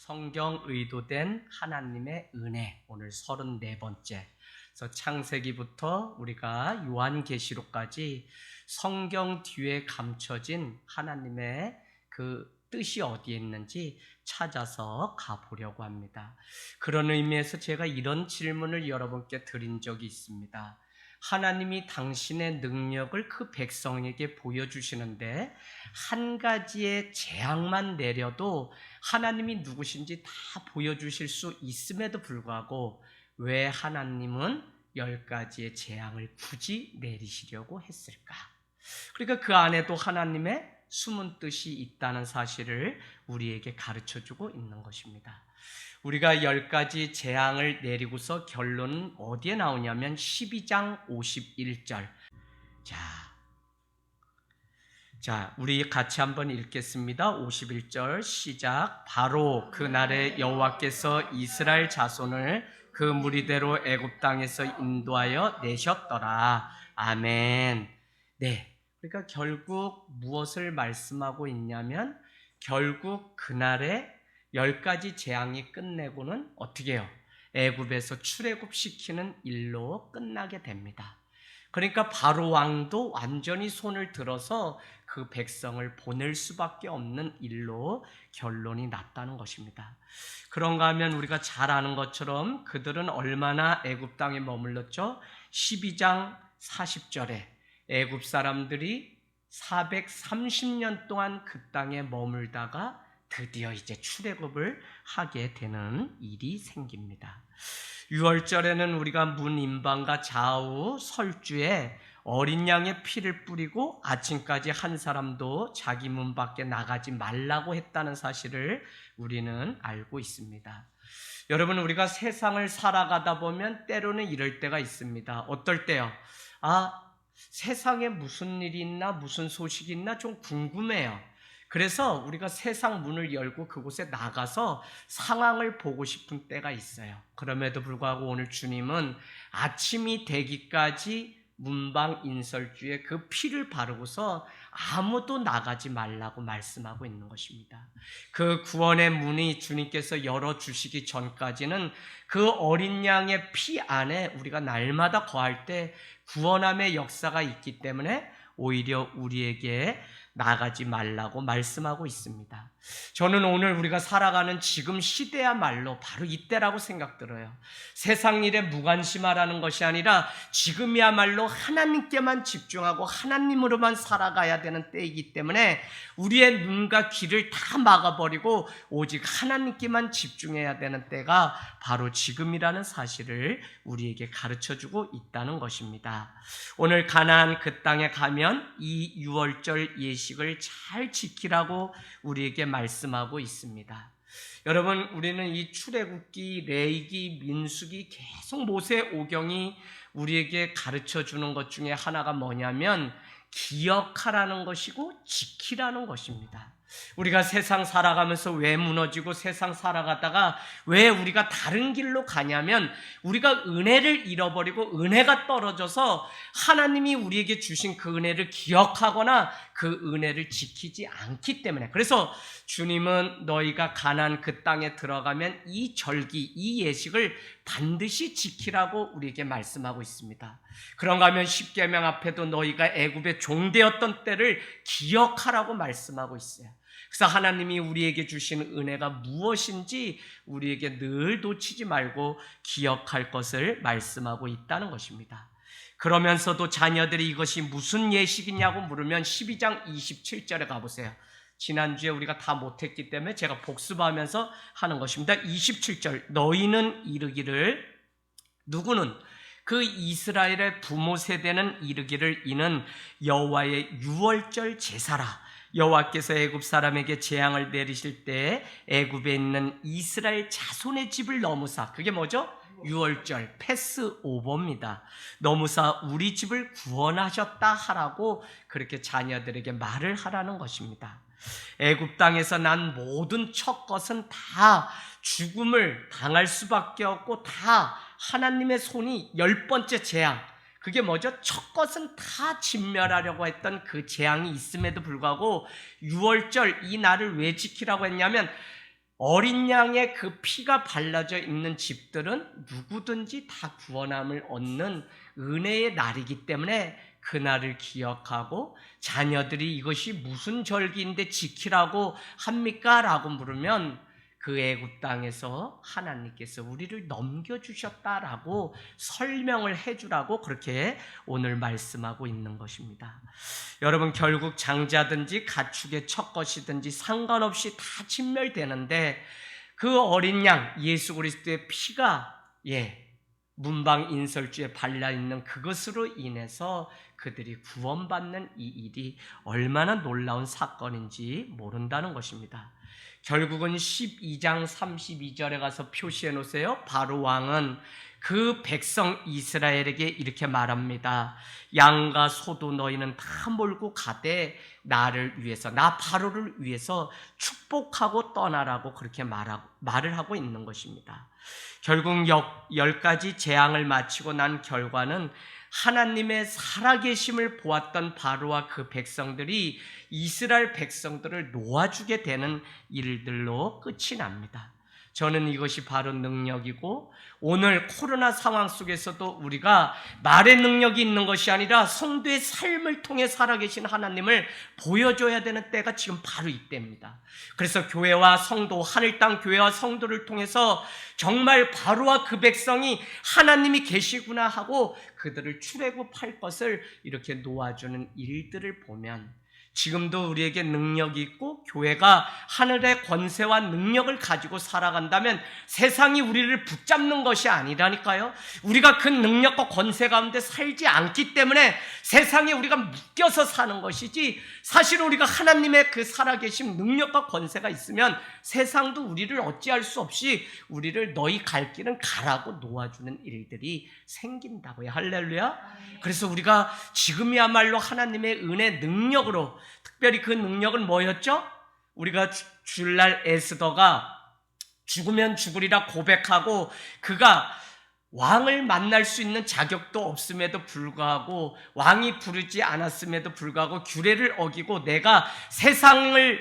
성경 의도된 하나님의 은혜, 오늘 34번째. 그래서 창세기부터 우리가 요한계시록까지 성경 뒤에 감춰진 하나님의 그 뜻이 어디에 있는지 찾아서 가보려고 합니다. 그런 의미에서 제가 이런 질문을 여러분께 드린 적이 있습니다. 하나님이 당신의 능력을 그 백성에게 보여주시는데 한 가지의 재앙만 내려도 하나님이 누구신지 다 보여주실 수 있음에도 불구하고 왜 하나님은 10가지의 재앙을 굳이 내리시려고 했을까? 그러니까 그 안에도 하나님의 숨은 뜻이 있다는 사실을 우리에게 가르쳐주고 있는 것입니다. 우리가 10가지 재앙을 내리고서 결론은 어디에 나오냐면 12장 51절. 자, 우리 같이 한번 읽겠습니다. 51절 시작. 바로 그날에 여호와께서 이스라엘 자손을 그 무리대로 애굽 땅에서 인도하여 내셨더라. 아멘. 네. 그러니까 결국 무엇을 말씀하고 있냐면 결국 그날에 10가지 재앙이 끝내고는 어떻게 해요? 애굽에서 출애굽시키는 일로 끝나게 됩니다. 그러니까 바로 왕도 완전히 손을 들어서 그 백성을 보낼 수밖에 없는 일로 결론이 났다는 것입니다. 그런가 하면 우리가 잘 아는 것처럼 그들은 얼마나 애굽 땅에 머물렀죠? 12장 40절에 애굽 사람들이 430년 동안 그 땅에 머물다가 드디어 이제 출애굽을 하게 되는 일이 생깁니다. 6월절에는 우리가 문인방과 좌우 설주에 어린 양의 피를 뿌리고 아침까지 한 사람도 자기 문 밖에 나가지 말라고 했다는 사실을 우리는 알고 있습니다. 여러분, 우리가 세상을 살아가다 보면 때로는 이럴 때가 있습니다. 어떨 때요? 세상에 무슨 일이 있나, 무슨 소식이 있나 좀 궁금해요. 그래서 우리가 세상 문을 열고 그곳에 나가서 상황을 보고 싶은 때가 있어요. 그럼에도 불구하고 오늘 주님은 아침이 되기까지 문방 인설주에 그 피를 바르고서 아무도 나가지 말라고 말씀하고 있는 것입니다. 그 구원의 문이 주님께서 열어주시기 전까지는 그 어린 양의 피 안에 우리가 날마다 거할 때 구원함의 역사가 있기 때문에 오히려 우리에게 나가지 말라고 말씀하고 있습니다. 저는 오늘 우리가 살아가는 지금 시대야말로 바로 이때라고 생각 들어요. 세상 일에 무관심하라는 것이 아니라 지금이야말로 하나님께만 집중하고 하나님으로만 살아가야 되는 때이기 때문에 우리의 눈과 귀를 다 막아버리고 오직 하나님께만 집중해야 되는 때가 바로 지금이라는 사실을 우리에게 가르쳐주고 있다는 것입니다. 오늘 가나안 그 땅에 가면 이 6월절 예식을 잘 지키라고 우리에게 말씀하고 있습니다. 여러분, 우리는 이 출애굽기, 레위기, 민수기 계속 모세 오경이 우리에게 가르쳐주는 것 중에 하나가 뭐냐면 기억하라는 것이고 지키라는 것입니다. 우리가 세상 살아가면서 왜 무너지고 세상 살아가다가 왜 우리가 다른 길로 가냐면 우리가 은혜를 잃어버리고 은혜가 떨어져서 하나님이 우리에게 주신 그 은혜를 기억하거나 그 은혜를 지키지 않기 때문에. 그래서 주님은 너희가 가나안 그 땅에 들어가면 이 절기, 이 예식을 반드시 지키라고 우리에게 말씀하고 있습니다. 그런가 하면 십계명 앞에도 너희가 애굽의 종되었던 때를 기억하라고 말씀하고 있어요. 그래서 하나님이 우리에게 주신 은혜가 무엇인지 우리에게 늘 놓치지 말고 기억할 것을 말씀하고 있다는 것입니다. 그러면서도 자녀들이 이것이 무슨 예식이냐고 물으면 12장 27절에 가보세요. 지난주에 우리가 다 못했기 때문에 제가 복습하면서 하는 것입니다. 27절 너희는 이르기를 누구는 그 이스라엘의 부모 세대는 이르기를 이는 여호와의 유월절 제사라. 여호와께서 애굽 사람에게 재앙을 내리실 때 애굽에 있는 이스라엘 자손의 집을 넘으사, 그게 뭐죠? 유월절, 패스오버입니다. 넘으사 우리 집을 구원하셨다 하라고 그렇게 자녀들에게 말을 하라는 것입니다. 애굽 땅에서 난 모든 첫 것은 다 죽음을 당할 수밖에 없고 다 하나님의 손이 10번째 재앙, 그게 뭐죠? 첫 것은 다 진멸하려고 했던 그 재앙이 있음에도 불구하고 6월절 이 날을 왜 지키라고 했냐면 어린 양의 그 피가 발라져 있는 집들은 누구든지 다 구원함을 얻는 은혜의 날이기 때문에 그날을 기억하고 자녀들이 이것이 무슨 절기인데 지키라고 합니까? 라고 물으면 그 애굽 땅에서 하나님께서 우리를 넘겨주셨다라고 설명을 해주라고 그렇게 오늘 말씀하고 있는 것입니다. 여러분, 결국 장자든지 가축의 첫 것이든지 상관없이 다 진멸되는데 그 어린 양 예수 그리스도의 피가 문방 인설주에 발라있는 그것으로 인해서 그들이 구원받는 이 일이 얼마나 놀라운 사건인지 모른다는 것입니다. 결국은 12장 32절에 가서 표시해 놓으세요. 바로 왕은 그 백성 이스라엘에게 이렇게 말합니다. 양과 소도 너희는 다 몰고 가되 나를 위해서, 나 바로를 위해서 축복하고 떠나라고 그렇게 말을 하고 있는 것입니다. 결국 10가지 재앙을 마치고 난 결과는 하나님의 살아계심을 보았던 바로와 그 백성들이 이스라엘 백성들을 놓아주게 되는 일들로 끝이 납니다. 저는 이것이 바로 능력이고 오늘 코로나 상황 속에서도 우리가 말의 능력이 있는 것이 아니라 성도의 삶을 통해 살아계신 하나님을 보여줘야 되는 때가 지금 바로 이때입니다. 그래서 교회와 성도, 하늘 땅 교회와 성도를 통해서 정말 바로와 그 백성이 하나님이 계시구나 하고 그들을 출애굽할 것을 이렇게 놓아주는 일들을 보면 지금도 우리에게 능력이 있고 교회가 하늘의 권세와 능력을 가지고 살아간다면 세상이 우리를 붙잡는 것이 아니라니까요. 우리가 그 능력과 권세 가운데 살지 않기 때문에 세상에 우리가 묶여서 사는 것이지, 사실 우리가 하나님의 그 살아계신 능력과 권세가 있으면 세상도 우리를 어찌할 수 없이 우리를 너희 갈 길은 가라고 놓아주는 일들이 생긴다고요. 할렐루야. 그래서 우리가 지금이야말로 하나님의 은혜 능력으로, 특별히 그 능력은 뭐였죠? 우리가 주일날 에스더가 죽으면 죽으리라 고백하고 그가 왕을 만날 수 있는 자격도 없음에도 불구하고, 왕이 부르지 않았음에도 불구하고 규례를 어기고 내가 세상에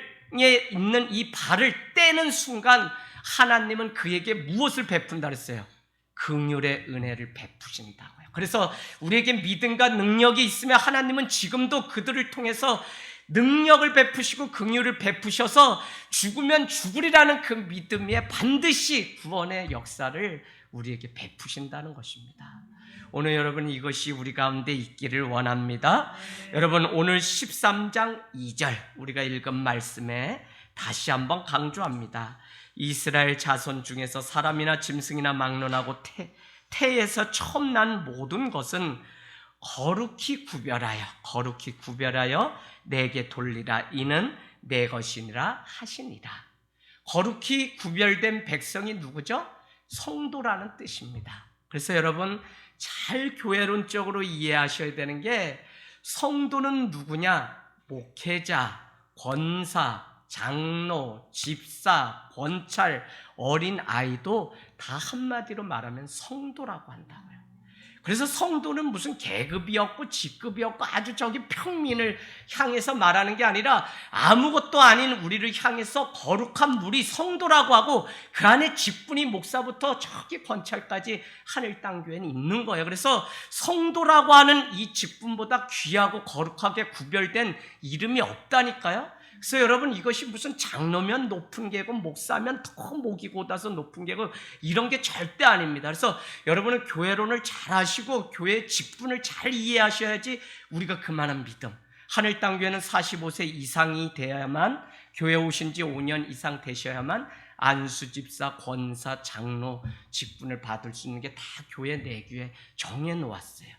있는 이 발을 떼는 순간 하나님은 그에게 무엇을 베푼다 그랬어요? 긍휼의 은혜를 베푸신다고요. 그래서 우리에게 믿음과 능력이 있으면 하나님은 지금도 그들을 통해서 능력을 베푸시고 긍휼을 베푸셔서 죽으면 죽으리라는 그 믿음에 반드시 구원의 역사를 우리에게 베푸신다는 것입니다. 오늘 여러분, 이것이 우리 가운데 있기를 원합니다. 여러분, 오늘 13장 2절 우리가 읽은 말씀에 다시 한번 강조합니다. 이스라엘 자손 중에서 사람이나 짐승이나 막론하고 태에서 처음 난 모든 것은 거룩히 구별하여 내게 돌리라. 이는 내 것이니라 하시니라. 거룩히 구별된 백성이 누구죠? 성도라는 뜻입니다. 그래서 여러분, 잘 교회론적으로 이해하셔야 되는 게, 성도는 누구냐? 목회자, 권사, 장로, 집사, 권찰, 어린 아이도 다 한마디로 말하면 성도라고 한다고요. 그래서 성도는 무슨 계급이 없고 직급이 없고 아주 저기 평민을 향해서 말하는 게 아니라 아무것도 아닌 우리를 향해서 거룩한 무리 성도라고 하고 그 안에 직분이 목사부터 저기 권찰까지 하늘 땅 교회는 있는 거예요. 그래서 성도라고 하는 이 직분보다 귀하고 거룩하게 구별된 이름이 없다니까요. 그래서 여러분, 이것이 무슨 장로면 높은 계급, 목사면 더 목이 곧아서 높은 계급, 이런 게 절대 아닙니다. 그래서 여러분은 교회론을 잘 하시고 교회의 직분을 잘 이해하셔야지 우리가 그만한 믿음, 하늘 땅 교회는 45세 이상이 돼야만, 교회 오신 지 5년 이상 되셔야만 안수, 집사, 권사, 장로 직분을 받을 수 있는 게 다 교회 내규에 정해놓았어요.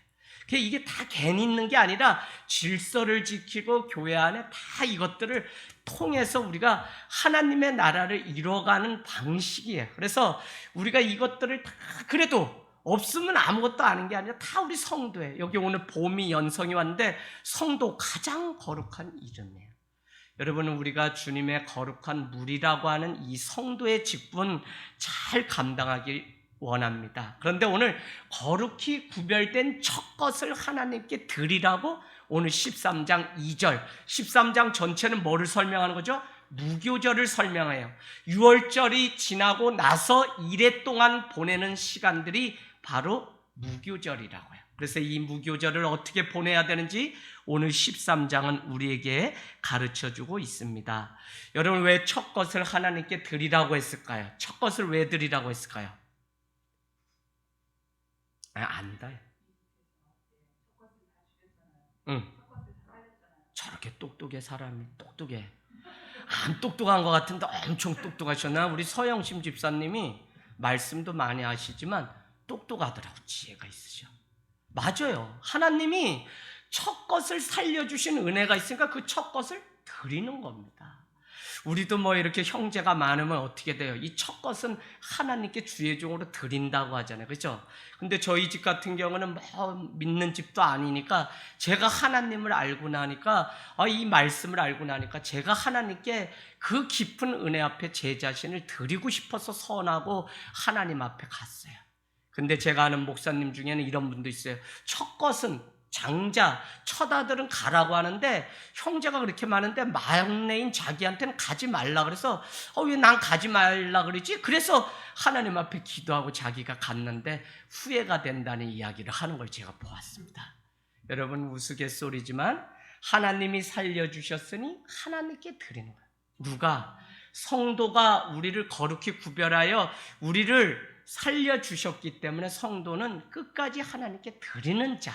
이게 다 괜히 있는 게 아니라 질서를 지키고 교회 안에 다 이것들을 통해서 우리가 하나님의 나라를 이뤄가는 방식이에요. 그래서 우리가 이것들을 다, 그래도 없으면 아무것도 아닌 게 아니라 다 우리 성도예요. 여기 오늘 봄이 연성이 왔는데 성도, 가장 거룩한 이름이에요. 여러분은 우리가 주님의 거룩한 무리라고 하는 이 성도의 직분 잘 감당하길 원합니다. 그런데 오늘 거룩히 구별된 첫 것을 하나님께 드리라고 오늘 13장 2절, 13장 전체는 뭐를 설명하는 거죠? 무교절을 설명해요. 6월절이 지나고 나서 이래 동안 보내는 시간들이 바로 무교절이라고 해요. 그래서 이 무교절을 어떻게 보내야 되는지 오늘 13장은 우리에게 가르쳐주고 있습니다. 여러분, 왜 첫 것을 하나님께 드리라고 했을까요? 첫 것을 왜 드리라고 했을까요? 안다. 저렇게 똑똑해. 사람이 똑똑해. 안 똑똑한 것 같은데 엄청 똑똑하셨나? 우리 서영심 집사님이 말씀도 많이 하시지만 똑똑하더라고. 지혜가 있으셔. 맞아요. 하나님이 첫 것을 살려주신 은혜가 있으니까 그 첫 것을 드리는 겁니다. 우리도 뭐 이렇게 형제가 많으면 어떻게 돼요? 이 첫 것은 하나님께 주의 종으로 드린다고 하잖아요. 그렇죠? 근데 저희 집 같은 경우는 뭐 믿는 집도 아니니까 제가 하나님을 알고 나니까 이 말씀을 알고 나니까 제가 하나님께 그 깊은 은혜 앞에 제 자신을 드리고 싶어서 선하고 하나님 앞에 갔어요. 근데 제가 아는 목사님 중에는 이런 분도 있어요. 첫 것은 장자, 첫 아들은 가라고 하는데 형제가 그렇게 많은데 막내인 자기한테는 가지 말라 그래서 왜 난 가지 말라 그러지? 그래서 하나님 앞에 기도하고 자기가 갔는데 후회가 된다는 이야기를 하는 걸 제가 보았습니다. 여러분, 우스갯소리지만 하나님이 살려주셨으니 하나님께 드리는 거예요. 누가? 성도가 우리를 거룩히 구별하여 우리를 살려주셨기 때문에 성도는 끝까지 하나님께 드리는 자.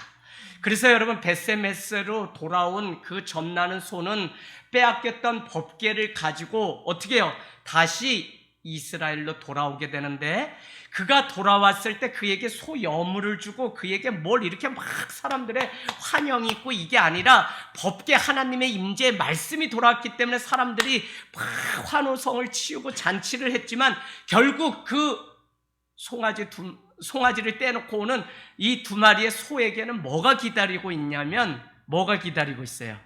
그래서 여러분, 벳세메스로 돌아온 그 점나는 소는 빼앗겼던 법궤를 가지고 어떻게 해요? 다시 이스라엘로 돌아오게 되는데 그가 돌아왔을 때 그에게 소 여물을 주고 그에게 뭘 이렇게 막 사람들의 환영이 있고 이게 아니라 법궤 하나님의 임재의 말씀이 돌아왔기 때문에 사람들이 막 환호성을 치우고 잔치를 했지만 결국 그 송아지를 떼놓고 오는 이 두 마리의 소에게는 뭐가 기다리고 있냐면 뭐가 기다리고 있어요?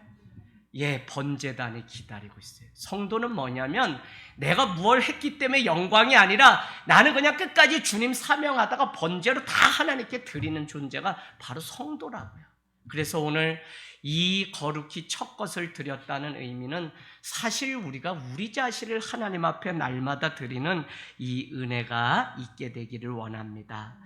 번제단이 기다리고 있어요. 성도는 뭐냐면 내가 무엇을 했기 때문에 영광이 아니라 나는 그냥 끝까지 주님 사명하다가 번제로 다 하나님께 드리는 존재가 바로 성도라고요. 그래서 오늘 이 거룩히 첫 것을 드렸다는 의미는 사실 우리가 우리 자신을 하나님 앞에 날마다 드리는 이 은혜가 있게 되기를 원합니다.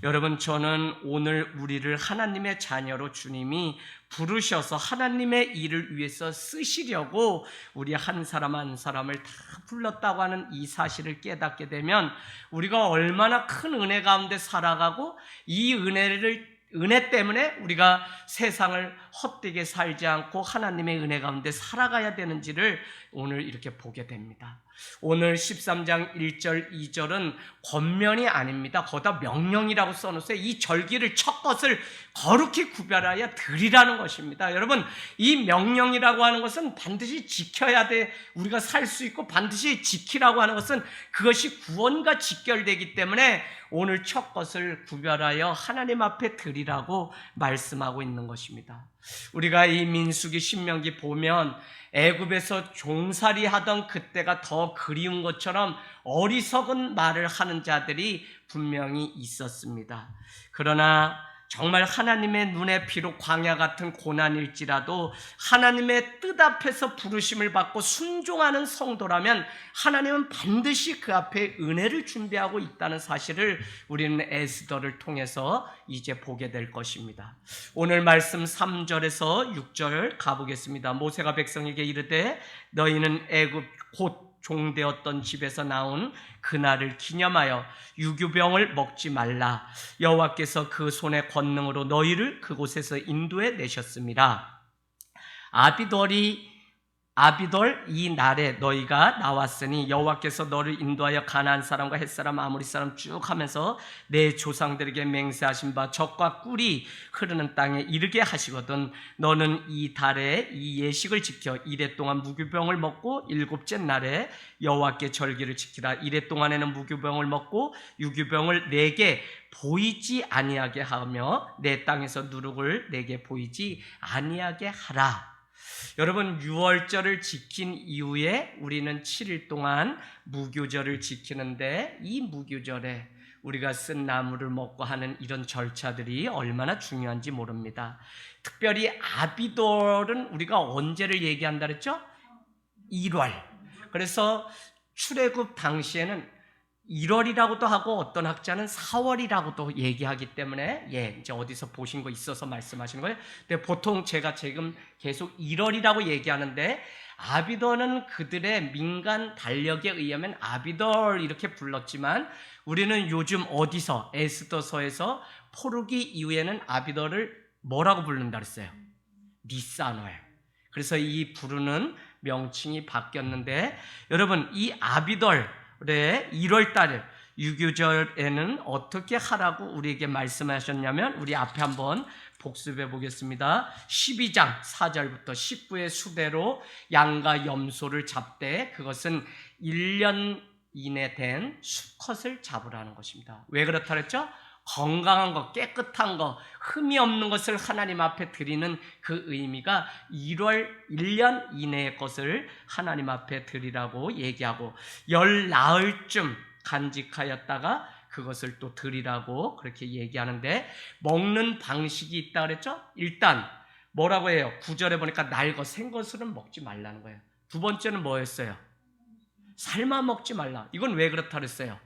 여러분, 저는 오늘 우리를 하나님의 자녀로 주님이 부르셔서 하나님의 일을 위해서 쓰시려고 우리 한 사람 한 사람을 다 불렀다고 하는 이 사실을 깨닫게 되면 우리가 얼마나 큰 은혜 가운데 살아가고 이 은혜 때문에 우리가 세상을 헛되게 살지 않고 하나님의 은혜 가운데 살아가야 되는지를 오늘 이렇게 보게 됩니다. 오늘 13장 1절 2절은 권면이 아닙니다. 거기다 명령이라고 써놓으세요. 이 절기를 첫 것을 거룩히 구별하여 드리라는 것입니다. 여러분, 이 명령이라고 하는 것은 반드시 지켜야 돼. 우리가 살 수 있고 반드시 지키라고 하는 것은 그것이 구원과 직결되기 때문에 오늘 첫 것을 구별하여 하나님 앞에 드리라고 말씀하고 있는 것입니다. 우리가 이 민수기 신명기 보면 애굽에서 종살이 하던 그때가 더 그리운 것처럼 어리석은 말을 하는 자들이 분명히 있었습니다. 그러나 정말 하나님의 눈에 비록 광야 같은 고난일지라도 하나님의 뜻 앞에서 부르심을 받고 순종하는 성도라면 하나님은 반드시 그 앞에 은혜를 준비하고 있다는 사실을 우리는 에스더를 통해서 이제 보게 될 것입니다. 오늘 말씀 3절에서 6절 가보겠습니다. 모세가 백성에게 이르되 너희는 애굽 곧 종되었던 집에서 나온 그날을 기념하여 유교병을 먹지 말라. 여호와께서 그 손의 권능으로 너희를 그곳에서 인도해 내셨습니다. 아비돌 이 날에 너희가 나왔으니 여호와께서 너를 인도하여 가나안 사람과 헷 사람 아모리 사람 쭉 하면서 내 조상들에게 맹세하신 바 젖과 꿀이 흐르는 땅에 이르게 하시거든 너는 이 달에 이 예식을 지켜 이래 동안 무교병을 먹고 일곱째 날에 여호와께 절기를 지키라. 이래 동안에는 무교병을 먹고 유교병을 내게 보이지 아니하게 하며 내 땅에서 누룩을 내게 보이지 아니하게 하라. 여러분, 6월절을 지킨 이후에 우리는 7일 동안 무교절을 지키는데 이 무교절에 우리가 쓴 나무를 먹고 하는 이런 절차들이 얼마나 중요한지 모릅니다. 특별히 아비돌은 우리가 언제를 얘기한다 그랬죠? 1월. 그래서 출애굽 당시에는 1월이라고도 하고 어떤 학자는 4월이라고도 얘기하기 때문에 이제 어디서 보신 거 있어서 말씀하시는 거예요. 근데 보통 제가 지금 계속 1월이라고 얘기하는데 아비덜은 그들의 민간 달력에 의하면 아비덜 이렇게 불렀지만 우리는 요즘 어디서 에스더서에서 포르기 이후에는 아비덜을 뭐라고 부른다 그랬어요? 니산월. 그래서 이 부르는 명칭이 바뀌었는데 여러분 이 아비덜의 1월 달 유교절에는 어떻게 하라고 우리에게 말씀하셨냐면 우리 앞에 한번 복습해 보겠습니다. 12장 4절부터 19의 수대로 양과 염소를 잡되 그것은 1년 이내 된 수컷을 잡으라는 것입니다. 왜 그렇다 그랬죠? 건강한 것, 깨끗한 것, 흠이 없는 것을 하나님 앞에 드리는 그 의미가 1년 이내의 것을 하나님 앞에 드리라고 얘기하고 열 나흘쯤 간직하였다가 그것을 또 드리라고 그렇게 얘기하는데 먹는 방식이 있다 그랬죠? 일단 뭐라고 해요? 9절에 보니까 날거 생것은 먹지 말라는 거예요. 두 번째는 뭐였어요? 삶아 먹지 말라. 이건 왜 그렇다 그랬어요?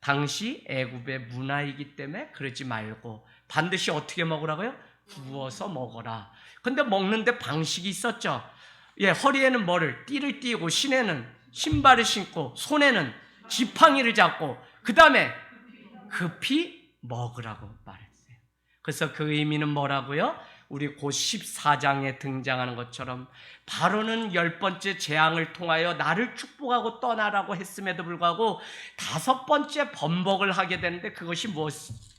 당시 애굽의 문화이기 때문에 그러지 말고 반드시 어떻게 먹으라고요? 구워서 먹어라. 근데 먹는데 방식이 있었죠. 허리에는 뭐를 띠를 띠고 신에는 신발을 신고 손에는 지팡이를 잡고 그 다음에 급히 먹으라고 말했어요. 그래서 그 의미는 뭐라고요? 우리 곧 14장에 등장하는 것처럼 바로는 10번째 재앙을 통하여 나를 축복하고 떠나라고 했음에도 불구하고 5번째 번복을 하게 되는데 그것이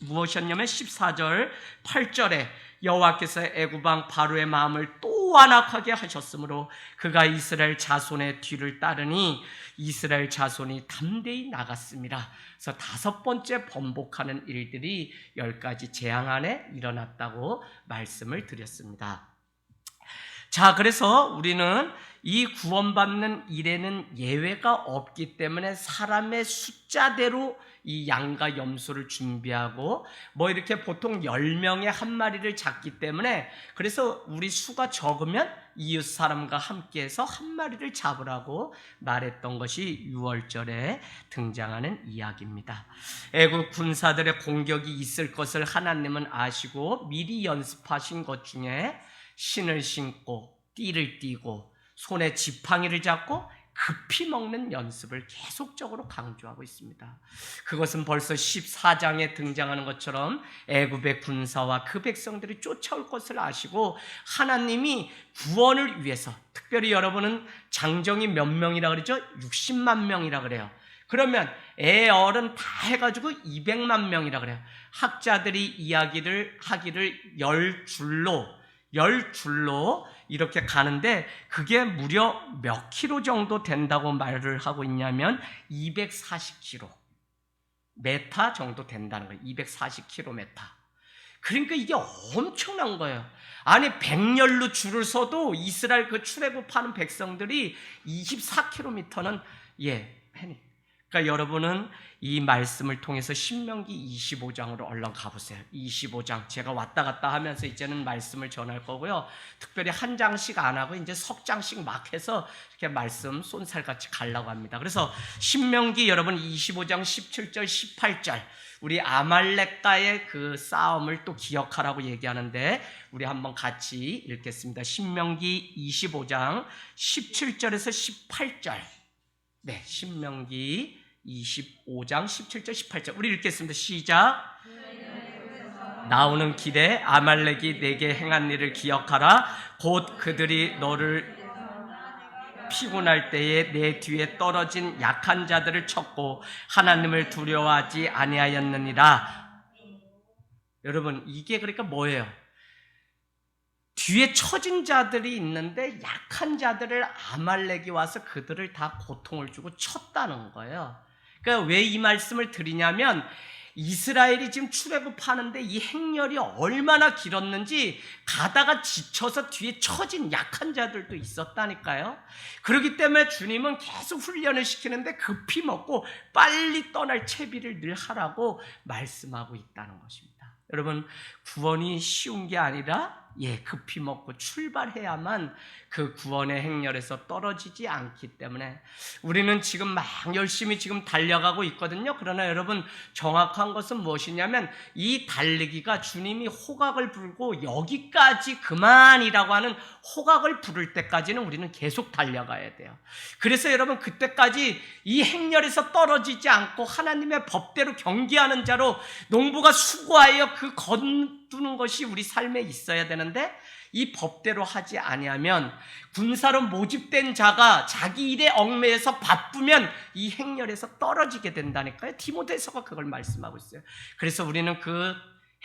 무엇이었냐면 14절 8절에 여호와께서 애굽왕 바로의 마음을 또 완악하게 하셨으므로 그가 이스라엘 자손의 뒤를 따르니 이스라엘 자손이 담대히 나갔습니다. 그래서 5번째 번복하는 일들이 10가지 재앙 안에 일어났다고 말씀을 드렸습니다. 자, 그래서 우리는 이 구원받는 일에는 예외가 없기 때문에 사람의 숫자대로 이 양과 염소를 준비하고 이렇게 보통 10명의 한 마리를 잡기 때문에 그래서 우리 수가 적으면 이웃 사람과 함께해서 한 마리를 잡으라고 말했던 것이 6월절에 등장하는 이야기입니다. 애국 군사들의 공격이 있을 것을 하나님은 아시고 미리 연습하신 것 중에 신을 신고 띠를 띠고 손에 지팡이를 잡고 급히 먹는 연습을 계속적으로 강조하고 있습니다. 그것은 벌써 14장에 등장하는 것처럼 애굽의 군사와 그 백성들이 쫓아올 것을 아시고 하나님이 구원을 위해서 특별히 여러분은 장정이 몇 명이라 그러죠? 60만 명이라 그래요. 그러면 애 어른 다 해가지고 200만 명이라 그래요. 학자들이 이야기를 하기를 10줄로 이렇게 가는데 그게 무려 몇 킬로 정도 된다고 말을 하고 있냐면 240km 메타 정도 된다는 거예요. 240km. 그러니까 이게 엄청난 거예요. 아니 100열로 줄을 서도 이스라엘 그 출애굽하는 백성들이 24km는 패닉. 그러니까 여러분은 이 말씀을 통해서 신명기 25장으로 얼른 가보세요. 25장 제가 왔다 갔다 하면서 이제는 말씀을 전할 거고요. 특별히 한 장씩 안 하고 이제 석 장씩 막 해서 이렇게 말씀 쏜살같이 가려고 합니다. 그래서 신명기 여러분 25장 17절 18절 우리 아말렉과의 그 싸움을 또 기억하라고 얘기하는데 우리 한번 같이 읽겠습니다. 신명기 25장 17절에서 18절 네, 신명기 25장 17절 18절 우리 읽겠습니다. 시작. 나오는 길에 아말렉이 내게 행한 일을 기억하라. 곧 그들이 너를 피곤할 때에 내 뒤에 떨어진 약한 자들을 쳤고 하나님을 두려워하지 아니하였느니라. 여러분 이게 그러니까 뭐예요? 뒤에 처진 자들이 있는데 약한 자들을 아말렉이 와서 그들을 다 고통을 주고 쳤다는 거예요. 그러니까 왜 이 말씀을 드리냐면 이스라엘이 지금 출애굽하는데 이 행렬이 얼마나 길었는지 가다가 지쳐서 뒤에 처진 약한 자들도 있었다니까요. 그렇기 때문에 주님은 계속 훈련을 시키는데 급히 먹고 빨리 떠날 채비를 늘 하라고 말씀하고 있다는 것입니다. 여러분 구원이 쉬운 게 아니라 급히 먹고 출발해야만 그 구원의 행렬에서 떨어지지 않기 때문에 우리는 지금 막 열심히 지금 달려가고 있거든요. 그러나 여러분, 정확한 것은 무엇이냐면 이 달리기가 주님이 호각을 불고 여기까지 그만이라고 하는 호각을 부를 때까지는 우리는 계속 달려가야 돼요. 그래서 여러분, 그때까지 이 행렬에서 떨어지지 않고 하나님의 법대로 경계하는 자로 농부가 수고하여 그 거두는 것이 우리 삶에 있어야 되는데, 이 법대로 하지 아니하면 군사로 모집된 자가 자기 일에 얽매여서 바쁘면 이 행렬에서 떨어지게 된다니까요. 디모데서가 그걸 말씀하고 있어요. 그래서 우리는 그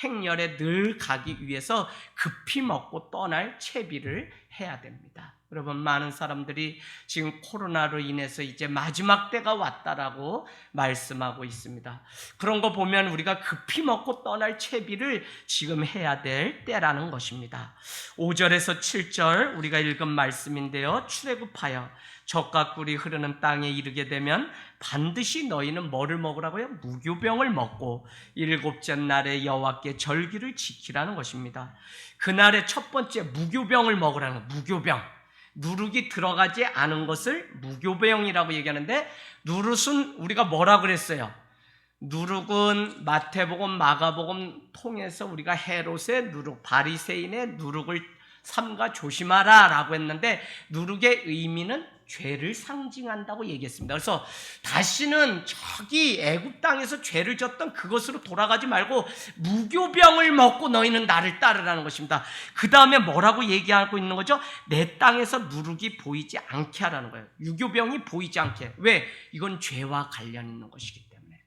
행렬에 늘 가기 위해서 급히 먹고 떠날 채비를 해야 됩니다. 여러분, 많은 사람들이 지금 코로나로 인해서 이제 마지막 때가 왔다라고 말씀하고 있습니다. 그런 거 보면 우리가 급히 먹고 떠날 채비를 지금 해야 될 때라는 것입니다. 5절에서 7절 우리가 읽은 말씀인데요. 출애굽하여 젖과 꿀이 흐르는 땅에 이르게 되면 반드시 너희는 뭐를 먹으라고요? 무교병을 먹고 일곱째 날에 여호와께 절기를 지키라는 것입니다. 그날의 첫 번째 무교병을 먹으라는 거예요. 무교병. 누룩이 들어가지 않은 것을 무교병이라고 얘기하는데, 누룩은 우리가 뭐라 그랬어요? 누룩은 마태복음, 마가복음 통해서 우리가 헤롯의 누룩, 바리새인의 누룩을 삼가 조심하라 라고 했는데, 누룩의 의미는 죄를 상징한다고 얘기했습니다. 그래서 다시는 저기 애굽 땅에서 죄를 졌던 그것으로 돌아가지 말고 무교병을 먹고 너희는 나를 따르라는 것입니다. 그 다음에 뭐라고 얘기하고 있는 거죠? 내 땅에서 누룩이 보이지 않게 하라는 거예요. 유교병이 보이지 않게. 왜? 이건 죄와 관련 있는 것이기 때문에.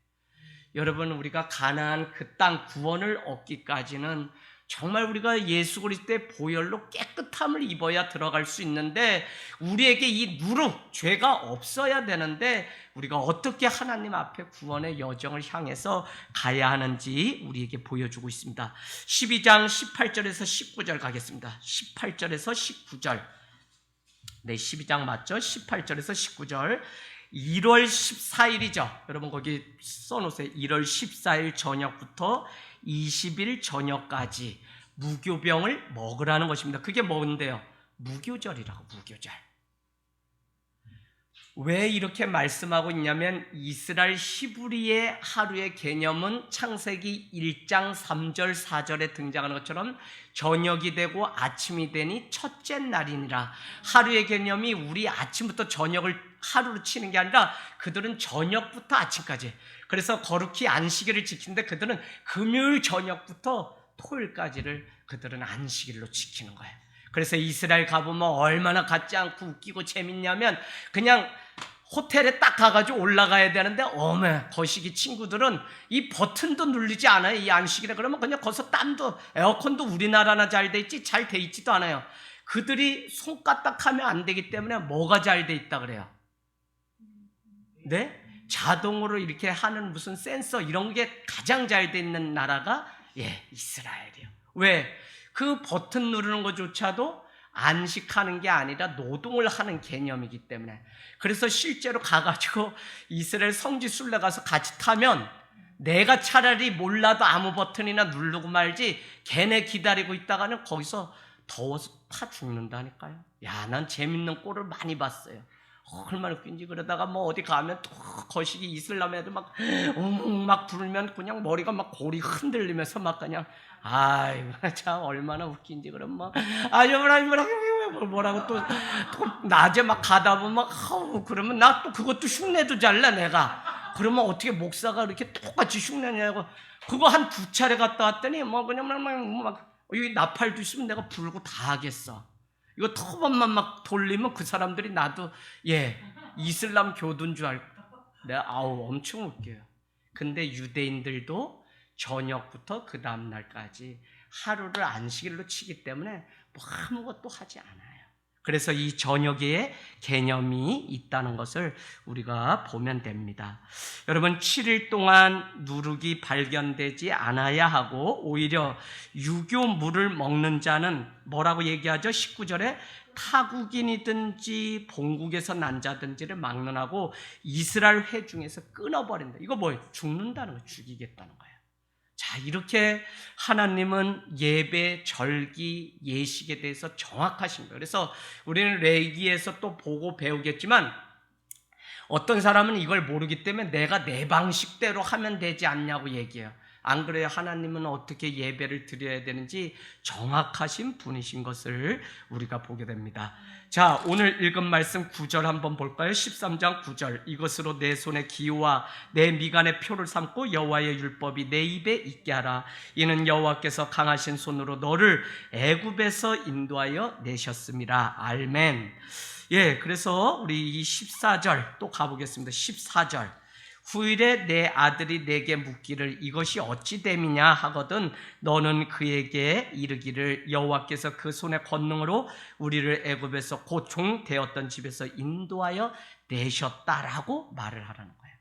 여러분, 우리가 가나안 그 땅 구원을 얻기까지는 정말 우리가 예수 그리스도의 보혈로 깨끗함을 입어야 들어갈 수 있는데, 우리에게 이 누룩, 죄가 없어야 되는데 우리가 어떻게 하나님 앞에 구원의 여정을 향해서 가야 하는지 우리에게 보여주고 있습니다. 12장 18절에서 19절 가겠습니다. 18절에서 19절. 네, 12장 맞죠? 18절에서 19절. 1월 14일이죠. 여러분 거기 써놓으세요. 1월 14일 저녁부터 20일 저녁까지 무교병을 먹으라는 것입니다. 그게 뭔데요? 무교절이라고. 무교절. 왜 이렇게 말씀하고 있냐면, 이스라엘 히브리의 하루의 개념은 창세기 1장 3절 4절에 등장하는 것처럼 저녁이 되고 아침이 되니 첫째 날이니라. 하루의 개념이 우리 아침부터 저녁을 하루로 치는 게 아니라 그들은 저녁부터 아침까지. 그래서 거룩히 안식일을 지키는데 그들은 금요일 저녁부터 토요일까지를 그들은 안식일로 지키는 거예요. 그래서 이스라엘 가보면 얼마나 같지 않고 웃기고 재밌냐면, 그냥 호텔에 딱 가가지고 올라가야 되는데 어메, 거시기 친구들은 이 버튼도 누르지 않아요. 이 안식일에. 그러면 그냥 거기서 땀도, 에어컨도 우리나라나 잘 돼 있지 잘 돼 있지도 않아요. 그들이 손까딱하면 안 되기 때문에 뭐가 잘 돼 있다 그래요? 네? 자동으로 이렇게 하는 무슨 센서 이런 게 가장 잘 돼 있는 나라가 이스라엘이에요. 왜? 그 버튼 누르는 것조차도 안식하는 게 아니라 노동을 하는 개념이기 때문에. 그래서 실제로 가가지고 이스라엘 성지 순례 가서 같이 타면 내가 차라리 몰라도 아무 버튼이나 누르고 말지, 걔네 기다리고 있다가는 거기서 더워서 타 죽는다니까요. 야, 난 재밌는 꼴을 많이 봤어요. 얼마나 웃긴지. 그러다가 뭐 어디 가면 또 거시기 이슬람 애들 막 부르면 그냥 머리가 막 골이 흔들리면서 막 그냥, 아이고 참 얼마나 웃긴지. 그럼 뭐 뭐라고 또 낮에 막 가다 보면 막 그러면 나 또 그것도 흉내도 잘내 내가. 그러면 어떻게 목사가 이렇게 똑같이 흉내냐고. 그거 한 2차례 갔다 왔더니 뭐 그냥 막 여기 나팔도 있으면 내가 불고 다 하겠어. 이거 터번만 막 돌리면 그 사람들이 나도 이슬람 교도인 줄 알고. 내가 엄청 웃겨요. 근데 유대인들도 저녁부터 그 다음날까지 하루를 안식일로 치기 때문에 뭐 아무것도 하지 않아요. 그래서 이 저녁의 개념이 있다는 것을 우리가 보면 됩니다. 여러분, 7일 동안 누룩이 발견되지 않아야 하고 오히려 유교물을 먹는 자는 뭐라고 얘기하죠? 19절에 타국인이든지 본국에서 난 자든지를 막론하고 이스라엘 회중에서 끊어버린다. 이거 뭐예요? 죽는다는 거예요. 죽이겠다는 거예요. 자, 이렇게 하나님은 예배, 절기, 예식에 대해서 정확하신 거예요. 그래서 우리는 레위기에서 또 보고 배우겠지만 어떤 사람은 이걸 모르기 때문에 내가 내 방식대로 하면 되지 않냐고 얘기해요. 안 그래요? 하나님은 어떻게 예배를 드려야 되는지 정확하신 분이신 것을 우리가 보게 됩니다. 자, 오늘 읽은 말씀 9절 한번 볼까요? 13장 9절. 이것으로 내 손에 기호와 내 미간에 표를 삼고 여호와의 율법이 내 입에 있게 하라. 이는 여호와께서 강하신 손으로 너를 애굽에서 인도하여 내셨습니다. 아멘. 예, 그래서 우리 이 14절 또 가보겠습니다. 14절. 후일에 내 아들이 내게 묻기를 이것이 어찌 됨이냐 하거든 너는 그에게 이르기를 여호와께서 그 손의 권능으로 우리를 애굽에서 곧 종 되었던 집에서 인도하여 내셨다라고 말을 하라는 거예요.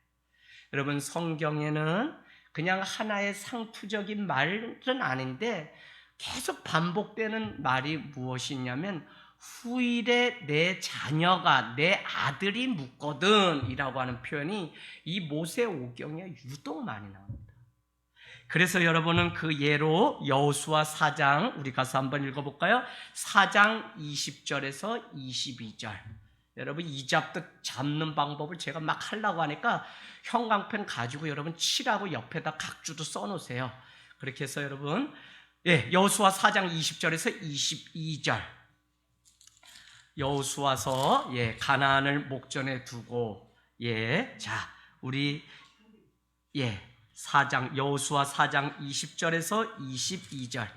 여러분, 성경에는 그냥 하나의 상투적인 말은 아닌데 계속 반복되는 말이 무엇이냐면 후일에 내 자녀가 내 아들이 묻거든 이라고 하는 표현이 이 모세오경에 유독 많이 나옵니다. 그래서 여러분은 그 예로 여호수아 4장 우리 가서 한번 읽어볼까요? 4장 20절에서 22절. 여러분, 이 잡듯 잡는 방법을 제가 막 하려고 하니까 형광펜 가지고 여러분 칠하고 옆에다 각주도 써놓으세요. 그렇게 해서 여러분, 여호수아 4장 20절에서 22절. 여호수아서 가나안을 목전에 두고 자, 우리 4장 여호수아 4장 20절에서 22절.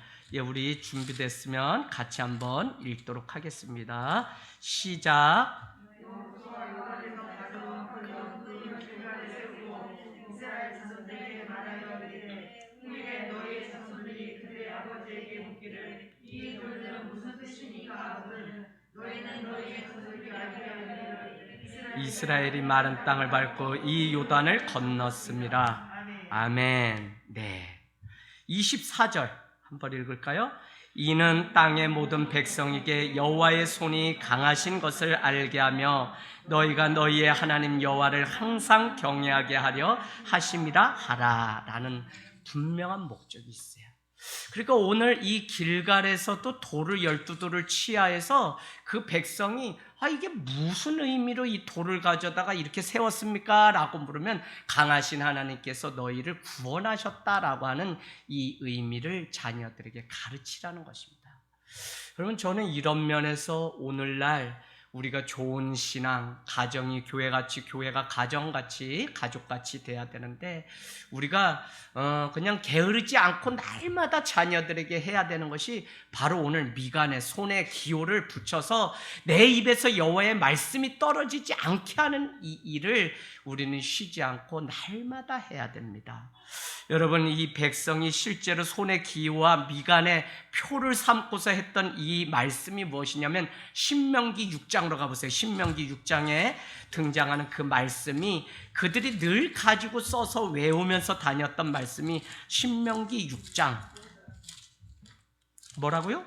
우리 준비됐으면 같이 한번 읽도록 하겠습니다. 시작. 이스라엘이 마른 땅을 밟고 이 요단을 건넜습니다. 아멘. 네. 24절 한번 읽을까요? 이는 땅의 모든 백성에게 여호와의 손이 강하신 것을 알게 하며 너희가 너희의 하나님 여호와를 항상 경외하게 하려 하심이라 하라라는 분명한 목적이 있어요. 그러니까 오늘 이 길갈에서도 돌을 12돌을 치하해서 그 백성이 이게 무슨 의미로 이 돌을 가져다가 이렇게 세웠습니까? 라고 물으면 강하신 하나님께서 너희를 구원하셨다라고 하는 이 의미를 자녀들에게 가르치라는 것입니다. 여러분, 저는 이런 면에서 오늘날 우리가 좋은 신앙, 가정이 교회같이, 교회가 가정같이, 가족같이 돼야 되는데 우리가 그냥 게으르지 않고 날마다 자녀들에게 해야 되는 것이 바로 오늘 미간에 손에 기호를 붙여서 내 입에서 여호와의 말씀이 떨어지지 않게 하는 이 일을 우리는 쉬지 않고 날마다 해야 됩니다. 여러분, 이 백성이 실제로 손에 기호와 미간에 표를 삼고서 했던 이 말씀이 무엇이냐면 신명기 6장으로 가보세요. 신명기 6장에 등장하는 그 말씀이 그들이 늘 가지고 써서 외우면서 다녔던 말씀이 신명기 6장 뭐라고요?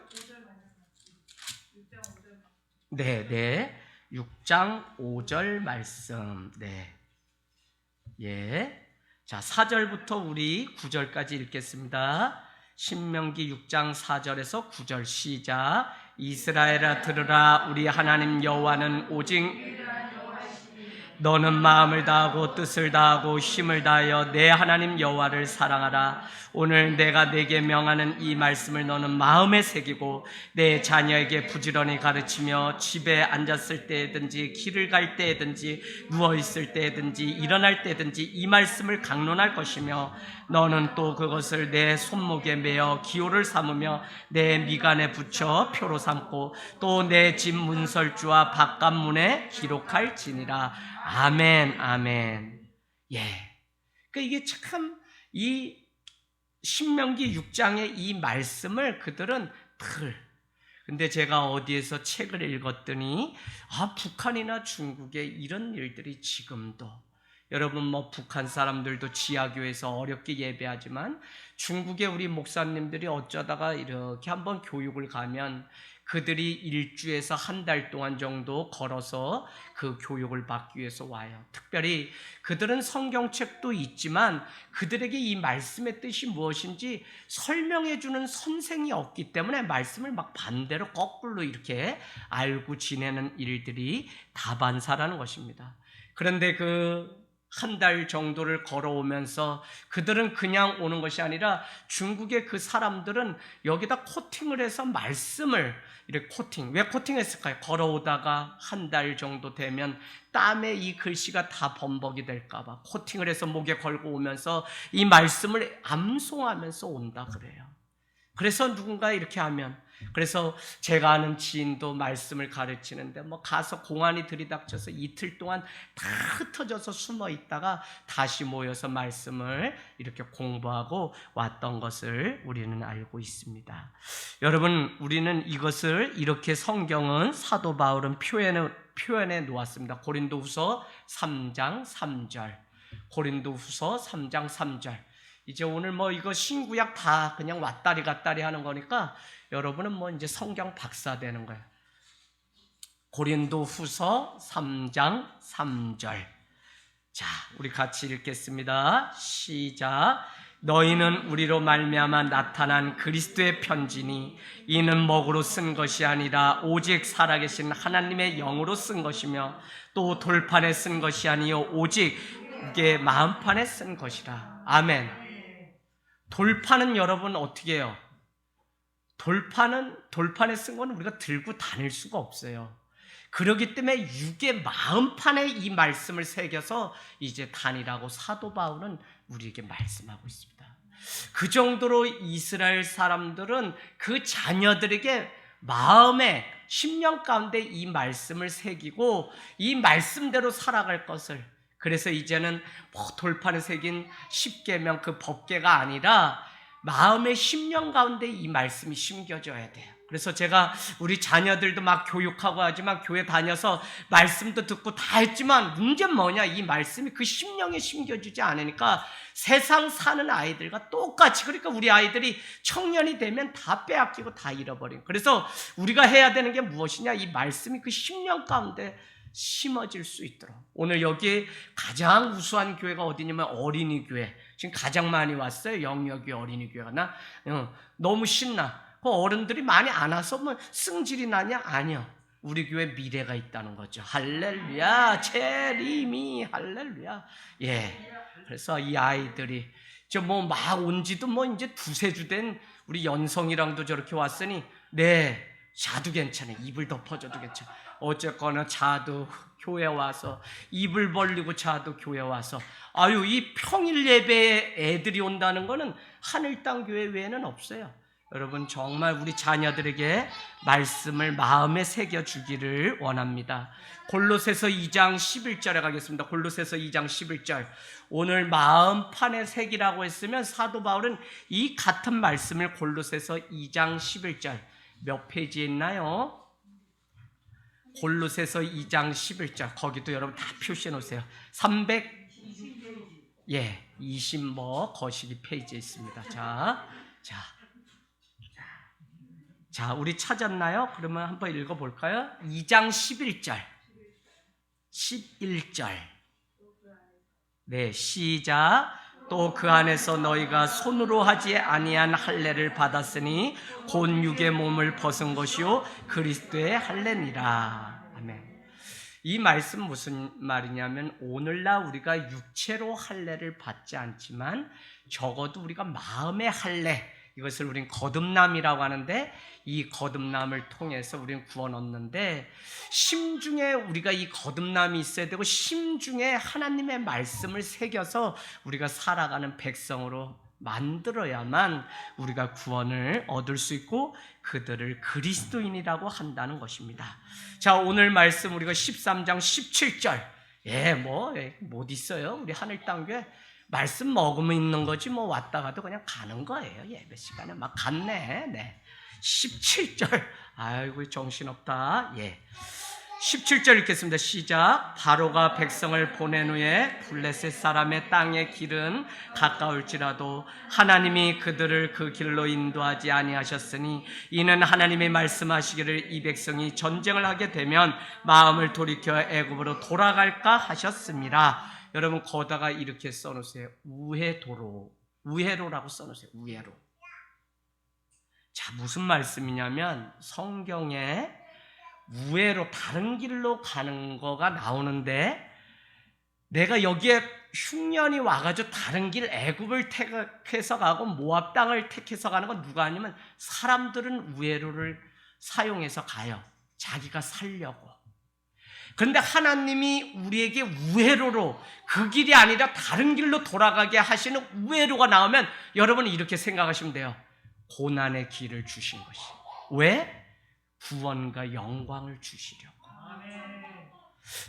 6장 5절 말씀. 자, 4절부터 우리 9절까지 읽겠습니다. 신명기 6장 4절에서 9절 시작. 이스라엘아 들으라. 우리 하나님 여호와는 오직 너는 마음을 다하고 뜻을 다하고 힘을 다하여 내 하나님 여호와를 사랑하라. 오늘 내가 내게 명하는 이 말씀을 너는 마음에 새기고 내 자녀에게 부지런히 가르치며 집에 앉았을 때든지 길을 갈 때든지 누워있을 때든지 일어날 때든지 이 말씀을 강론할 것이며 너는 또 그것을 내 손목에 매어 기호를 삼으며 내 미간에 붙여 표로 삼고 또 내 집 문설주와 바깥문에 기록할지니라. 아멘, 아멘. 그러니까 이게 참 이 신명기 6장의 이 말씀을 그들은 근데 제가 어디에서 책을 읽었더니 북한이나 중국에 이런 일들이 지금도 여러분 뭐 북한 사람들도 지하교회에서 어렵게 예배하지만 중국의 우리 목사님들이 어쩌다가 이렇게 한번 교육을 가면 그들이 일주에서 한 달 동안 정도 걸어서 그 교육을 받기 위해서 와요. 특별히 그들은 성경책도 있지만 그들에게 이 말씀의 뜻이 무엇인지 설명해 주는 선생이 없기 때문에 말씀을 막 반대로 거꾸로 이렇게 알고 지내는 일들이 다반사라는 것입니다. 그런데 그 한 달 정도를 걸어오면서 그들은 그냥 오는 것이 아니라 중국의 그 사람들은 여기다 코팅을 해서 말씀을 이렇게 코팅. 왜 코팅했을까요? 걸어오다가 한 달 정도 되면 땀에 이 글씨가 다 범벅이 될까 봐 코팅을 해서 목에 걸고 오면서 이 말씀을 암송하면서 온다 그래요. 그래서 누군가 이렇게 하면, 그래서 제가 아는 지인도 말씀을 가르치는데 뭐 가서 공안이 들이닥쳐서 이틀 동안 다 흩어져서 숨어 있다가 다시 모여서 말씀을 이렇게 공부하고 왔던 것을 우리는 알고 있습니다. 여러분, 우리는 이것을 이렇게 성경은 사도 바울은 표현해 놓았습니다. 고린도후서 3장 3절. 고린도후서 3장 3절. 이제 오늘 뭐 이거 신구약 다 그냥 왔다리 갔다리 하는 거니까 여러분은 뭐 이제 성경 박사 되는 거예요. 고린도후서 3장 3절. 자, 우리 같이 읽겠습니다. 시작. 너희는 우리로 말미암아 나타난 그리스도의 편지니 이는 먹으로 쓴 것이 아니라 오직 살아계신 하나님의 영으로 쓴 것이며 또 돌판에 쓴 것이 아니요 오직 이게 마음판에 쓴 것이라. 아멘. 돌판은 여러분 어떻게 해요? 돌판에 쓴 건 우리가 들고 다닐 수가 없어요. 그렇기 때문에 육의 마음판에 이 말씀을 새겨서 이제 다니라고 사도 바울은 우리에게 말씀하고 있습니다. 그 정도로 이스라엘 사람들은 그 자녀들에게 마음에 심령 가운데 이 말씀을 새기고 이 말씀대로 살아갈 것을, 그래서 이제는 뭐 돌판에 새긴 십계명 그 법계가 아니라 마음의 심령 가운데 이 말씀이 심겨져야 돼요. 그래서 제가 우리 자녀들도 막 교육하고 하지만 교회 다녀서 말씀도 듣고 다 했지만 문제는 뭐냐, 이 말씀이 그 심령에 심겨지지 않으니까 세상 사는 아이들과 똑같이, 그러니까 우리 아이들이 청년이 되면 다 빼앗기고 다 잃어버린. 그래서 우리가 해야 되는 게 무엇이냐, 이 말씀이 그 심령 가운데 심어질 수 있도록. 오늘 여기 가장 우수한 교회가 어디냐면 어린이 교회. 지금 가장 많이 왔어요. 영역이 어린이 교회가. 나 너무 신나. 그 어른들이 많이 안 와서 뭐 승질이 나냐? 아니요. 우리 교회 미래가 있다는 거죠. 할렐루야. 체리미 할렐루야. 예. 그래서 이 아이들이 저 뭐 막 온 지도 뭐 이제 두세 주 된 우리 연성이랑도 저렇게 왔으니 네. 자도 괜찮아요. 입을 덮어줘도 괜찮아. 어쨌거나 자도 교회 와서 입을 벌리고 자도 교회 와서, 아유, 이 평일 예배에 애들이 온다는 거는 하늘땅 교회 외에는 없어요. 여러분 정말 우리 자녀들에게 말씀을 마음에 새겨주기를 원합니다. 골로새서 2장 11절에 가겠습니다. 골로새서 2장 11절. 오늘 마음판에 새기라고 했으면 사도 바울은 이 같은 말씀을 골로새서 2장 11절 몇 페이지에 있나요? 골로새서 2장 11절. 거기도 여러분 다 표시해 놓으세요. 20 뭐 거시기 페이지에 있습니다. 자, 우리 찾았나요? 그러면 한번 읽어 볼까요? 2장 11절. 네, 시작. 또 그 안에서 너희가 손으로 하지 아니한 할례를 받았으니 곧 육의 몸을 벗은 것이요 그리스도의 할례니라. 아멘. 이 말씀 무슨 말이냐면 오늘날 우리가 육체로 할례를 받지 않지만 적어도 우리가 마음의 할례, 이것을 우린 거듭남이라고 하는데 이 거듭남을 통해서 우리는 구원 얻는데 심중에 우리가 이 거듭남이 있어야 되고 심중에 하나님의 말씀을 새겨서 우리가 살아가는 백성으로 만들어야만 우리가 구원을 얻을 수 있고 그들을 그리스도인이라고 한다는 것입니다. 자, 오늘 말씀 우리가 13장 17절. 못 있어요. 우리 하늘땅교회 말씀 먹으면 있는 거지 뭐 왔다 가도 그냥 가는 거예요. 예배 시간에 막 갔네. 네. 17절. 아이고 정신없다. 예. 17절 읽겠습니다. 시작. 바로가 백성을 보낸 후에 블레셋 사람의 땅의 길은 가까울지라도 하나님이 그들을 그 길로 인도하지 아니하셨으니 이는 하나님이 말씀하시기를 이 백성이 전쟁을 하게 되면 마음을 돌이켜 애굽으로 돌아갈까 하셨습니다. 여러분 거다가 이렇게 써놓으세요. 우회로라고 써놓으세요. 우회로. 자, 무슨 말씀이냐면 성경에 우회로 다른 길로 가는 거가 나오는데 내가 여기에 흉년이 와가지고 다른 길 애굽을 택해서 가고 모압 땅을 택해서 가는 건 누가 아니면 사람들은 우회로를 사용해서 가요. 자기가 살려고. 그런데 하나님이 우리에게 우회로로 그 길이 아니라 다른 길로 돌아가게 하시는 우회로가 나오면 여러분은 이렇게 생각하시면 돼요. 고난의 길을 주신 것이. 왜? 구원과 영광을 주시려고.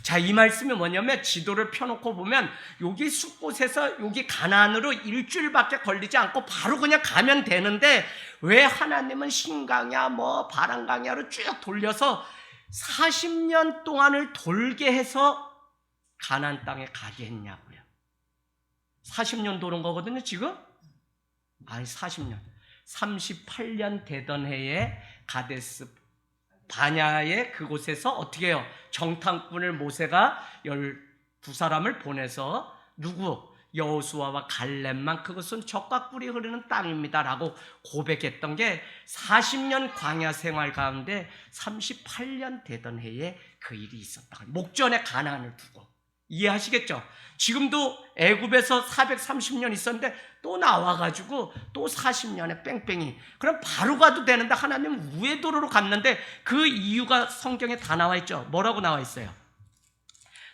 자, 이 말씀이 뭐냐면 지도를 펴놓고 보면 여기 숲곳에서 여기 가나안으로 일주일밖에 걸리지 않고 바로 그냥 가면 되는데 왜 하나님은 신강야 바란강야로 쭉 돌려서 40년 동안을 돌게 해서 가나안 땅에 가게 했냐고요. 40년 도는 거거든요 지금. 아니 40년 38년 되던 해에 가데스 바냐의 그곳에서 어떻게 해요? 정탐꾼을 모세가 12사람을 보내서 누구? 여호수아와 갈렙만 그것은 젖과 꿀이 흐르는 땅입니다 라고 고백했던 게 40년 광야 생활 가운데 38년 되던 해에 그 일이 있었다. 목전에 가나안을 두고. 이해하시겠죠? 지금도 애굽에서 430년 있었는데 또 나와가지고 또 40년에 뺑뺑이. 그럼 바로 가도 되는데 하나님은 우회도로로 갔는데 그 이유가 성경에 다 나와 있죠. 뭐라고 나와 있어요?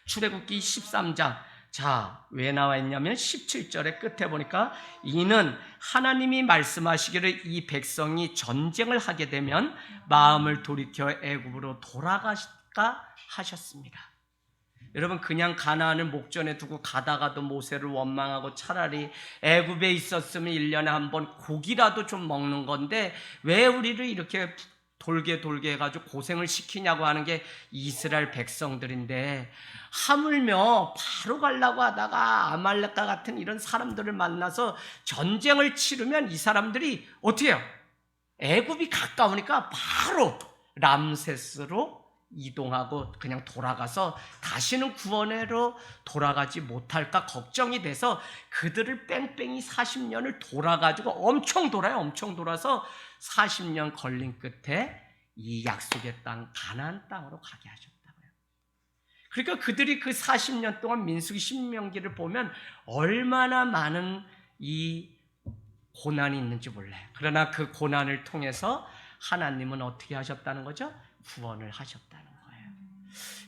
출애굽기 13장. 자, 왜 나와 있냐면 17절의 끝에 보니까 이는 하나님이 말씀하시기를 이 백성이 전쟁을 하게 되면 마음을 돌이켜 애굽으로 돌아갈까 하셨습니다. 여러분 그냥 가나안을 목전에 두고 가다가도 모세를 원망하고 차라리 애굽에 있었으면 1년에 한 번 고기라도 좀 먹는 건데 왜 우리를 이렇게 돌게 해가지고 고생을 시키냐고 하는 게 이스라엘 백성들인데 하물며 바로 가려고 하다가 아말렉과 같은 이런 사람들을 만나서 전쟁을 치르면 이 사람들이 어떻게 해요? 애굽이 가까우니까 바로 람세스로 이동하고 그냥 돌아가서 다시는 구원회로 돌아가지 못할까 걱정이 돼서 그들을 뺑뺑이 40년을 돌아가지고 엄청 돌아요. 엄청 돌아서 40년 걸린 끝에 이 약속의 땅 가나안 땅으로 가게 하셨다고요. 그러니까 그들이 그 40년 동안 민수기 신명기를 보면 얼마나 많은 이 고난이 있는지 몰라요. 그러나 그 고난을 통해서 하나님은 어떻게 하셨다는 거죠? 구원을 하셨다는 거예요.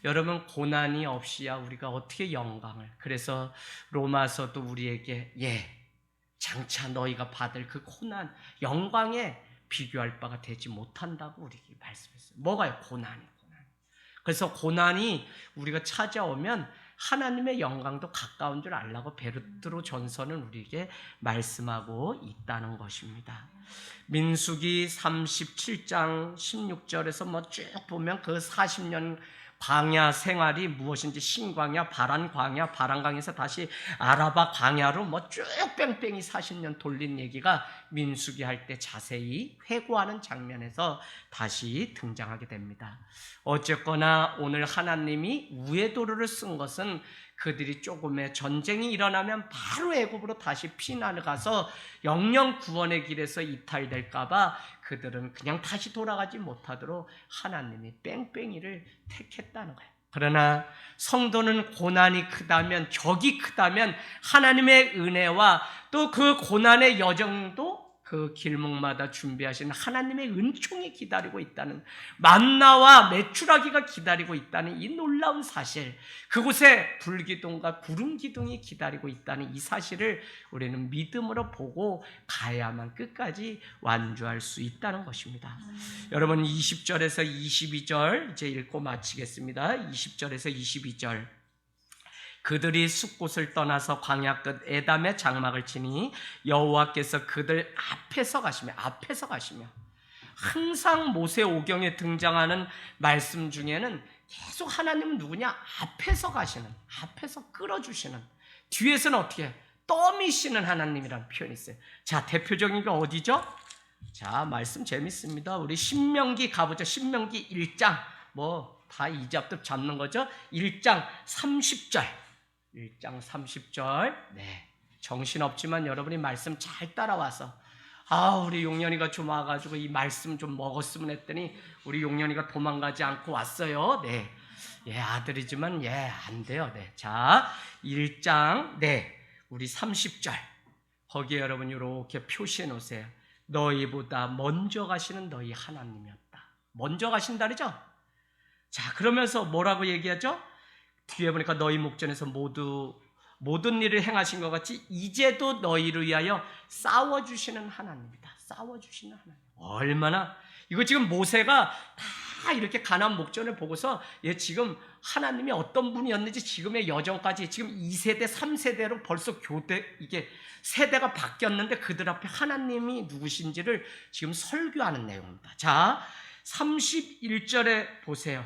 여러분 고난이 없이야 우리가 어떻게 영광을. 그래서 로마서도 우리에게 장차 너희가 받을 그 고난 영광에 비교할 바가 되지 못한다고 우리에게 말씀했어요. 뭐가요? 고난. 그래서 고난이 우리가 찾아오면 하나님의 영광도 가까운 줄 알라고 베드로 전서는 우리에게 말씀하고 있다는 것입니다. 민수기 37장 16절에서 쭉 보면 그 40년 광야 생활이 무엇인지 신광야, 바란광야, 바란강에서 다시 아라바 광야로 쭉 뺑뺑이 40년 돌린 얘기가 민수기 할 때 자세히 회고하는 장면에서 다시 등장하게 됩니다. 어쨌거나 오늘 하나님이 우회도로를 쓴 것은 그들이 조금의 전쟁이 일어나면 바로 애굽으로 다시 피난을 가서 영영 구원의 길에서 이탈될까 봐 그들은 그냥 다시 돌아가지 못하도록 하나님이 뺑뺑이를 택했다는 거예요. 그러나 성도는 고난이 크다면, 적이 크다면 하나님의 은혜와 또 그 고난의 여정도 그 길목마다 준비하신 하나님의 은총이 기다리고 있다는, 만나와 메추라기가 기다리고 있다는 이 놀라운 사실, 그곳에 불기둥과 구름기둥이 기다리고 있다는 이 사실을 우리는 믿음으로 보고 가야만 끝까지 완주할 수 있다는 것입니다. 여러분 20절에서 22절 이제 읽고 마치겠습니다. 20절에서 22절. 그들이 숲곳을 떠나서 광야 끝 에담의 장막을 치니 여호와께서 그들 앞에서 가시며 항상 모세 오경에 등장하는 말씀 중에는 계속 하나님은 누구냐? 앞에서 가시는, 앞에서 끌어주시는, 뒤에서는 어떻게 떠미시는 하나님이라는 표현이 있어요. 자, 대표적인 게 어디죠? 자, 말씀 재밌습니다. 우리 신명기 가보죠. 신명기 1장, 뭐 다 이잡듯 잡는 거죠. 1장 30절. 1장 30절. 네, 정신없지만 여러분이 말씀 잘 따라와서, 우리 용년이가 좀 와가지고 이 말씀 좀 먹었으면 했더니 우리 용년이가 도망가지 않고 왔어요. 네, 아들이지만 안 돼요. 네, 자, 1장 우리 30절 거기에 여러분 이렇게 표시해 놓으세요. 너희보다 먼저 가시는 너희 하나님이었다. 먼저 가신다 그러죠? 자, 그러면서 뭐라고 얘기하죠? 뒤에 보니까 너희 목전에서 모든 일을 행하신 것 같이 이제도 너희를 위하여 싸워주시는 하나님이다. 싸워주시는 하나님. 얼마나, 이거 지금 모세가 다 이렇게 가나안 목전을 보고서 지금 하나님이 어떤 분이었는지 지금의 여정까지 지금 2세대, 3세대로 벌써 이게 세대가 바뀌었는데 그들 앞에 하나님이 누구신지를 지금 설교하는 내용입니다. 자, 31절에 보세요.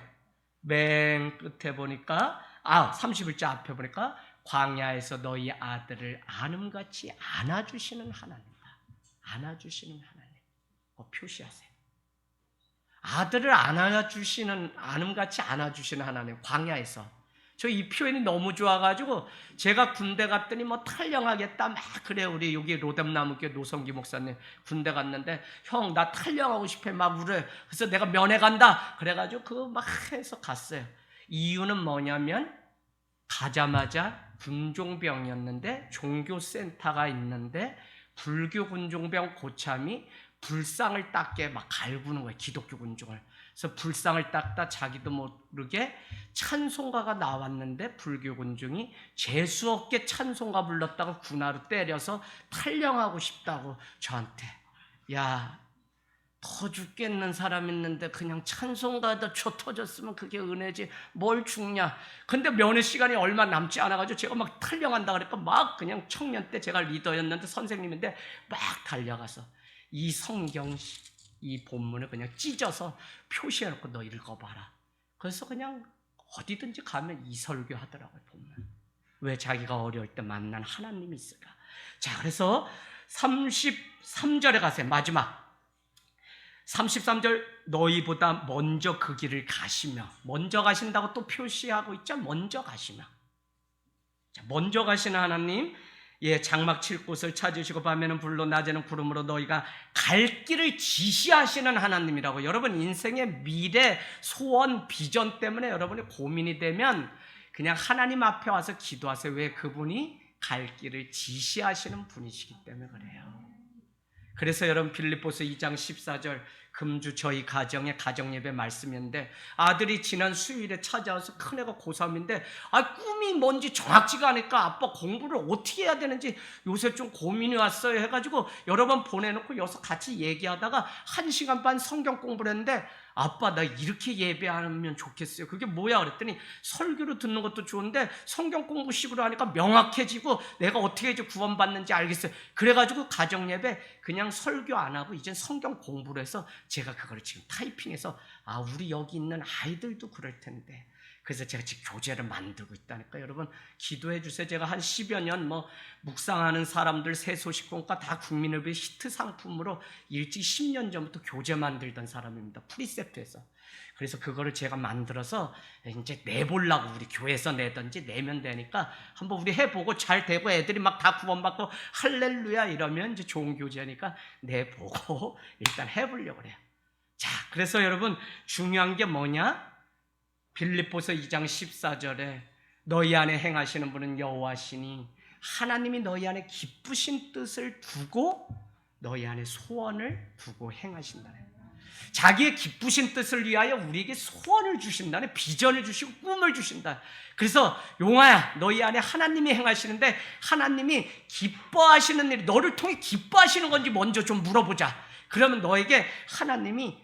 맨 끝에 보니까 31절 앞에 보니까 광야에서 너희 아들을 안음같이 안아주시는 하나님이다. 안아주시는 하나님. 표시하세요. 아들을 안음같이 안아주시는 하나님. 광야에서. 저 이 표현이 너무 좋아가지고 제가 군대 갔더니 뭐 탈영하겠다 막 그래요. 우리 여기 로뎀나무교회 노성기 목사님 군대 갔는데 형 나 탈영하고 싶어 막 울어요. 그래서 내가 면회 간다 그래가지고 그거 막 해서 갔어요. 이유는 뭐냐면 가자마자 군종병이었는데 종교센터가 있는데 불교 군종병 고참이 불상을 닦게 막 갈구는 거예요. 기독교 군종을. 그래서 불상을 닦다 자기도 모르게 찬송가가 나왔는데 불교 군중이 재수없게 찬송가 불렀다고 군화로 때려서 탈영하고 싶다고 저한테. 야, 더 죽겠는 사람 있는데 그냥 찬송가도 쳐 터졌으면 그게 은혜지 뭘 죽냐. 근데 면회 시간이 얼마 남지 않아가지고 제가 막 탈영한다 그러니까 막 그냥 청년 때 제가 리더였는데 선생님인데 막 달려가서 이 성경 이 본문을 그냥 찢어서 표시해놓고 너 읽어봐라. 그래서 그냥 어디든지 가면 이 설교 하더라고요. 본문. 왜 자기가 어려울 때 만난 하나님이 있을까. 자, 그래서 33절에 가세요. 마지막 33절 너희보다 먼저 그 길을 가시며. 먼저 가신다고 또 표시하고 있죠. 먼저 가시며. 자, 먼저 가시는 하나님. 장막 칠 곳을 찾으시고 밤에는 불로 낮에는 구름으로 너희가 갈 길을 지시하시는 하나님이라고. 여러분 인생의 미래, 소원, 비전 때문에 여러분이 고민이 되면 그냥 하나님 앞에 와서 기도하세요. 왜? 그분이 갈 길을 지시하시는 분이시기 때문에 그래요. 그래서 여러분 빌립보서 2장 14절 금주 저희 가정의 가정예배 말씀이었는데 아들이 지난 수요일에 찾아와서 큰애가 고3인데 꿈이 뭔지 정확지가 않으니까 아빠 공부를 어떻게 해야 되는지 요새 좀 고민이 왔어요 해가지고 여러 번 보내놓고 여기서 같이 얘기하다가 1시간 반 성경 공부를 했는데 아빠 나 이렇게 예배하면 좋겠어요. 그게 뭐야 그랬더니 설교로 듣는 것도 좋은데 성경 공부식으로 하니까 명확해지고 내가 어떻게 이제 구원받는지 알겠어요. 그래가지고 가정예배 그냥 설교 안 하고 이젠 성경 공부를 해서 제가 그걸 지금 타이핑해서 우리 여기 있는 아이들도 그럴 텐데 그래서 제가 지금 교재를 만들고 있다니까. 여러분 기도해 주세요. 제가 한 10여 년 묵상하는 사람들 새소식본과 다 국민의회 히트 상품으로 일찍 10년 전부터 교재 만들던 사람입니다. 프리셉트에서. 그래서 그거를 제가 만들어서 이제 내보려고 우리 교회에서 내든지 내면 되니까 한번 우리 해보고 잘 되고 애들이 막 다 구원받고 할렐루야 이러면 이제 좋은 교재니까 내보고 일단 해보려고 그래요. 자, 그래서 여러분 중요한 게 뭐냐? 빌립보서 2장 14절에 너희 안에 행하시는 분은 여호와시니 하나님이 너희 안에 기쁘신 뜻을 두고 너희 안에 소원을 두고 행하신다네. 자기의 기쁘신 뜻을 위하여 우리에게 소원을 주신다네. 비전을 주시고 꿈을 주신다. 그래서 용아야 너희 안에 하나님이 행하시는데 하나님이 기뻐하시는 일이 너를 통해 기뻐하시는 건지 먼저 좀 물어보자. 그러면 너에게 하나님이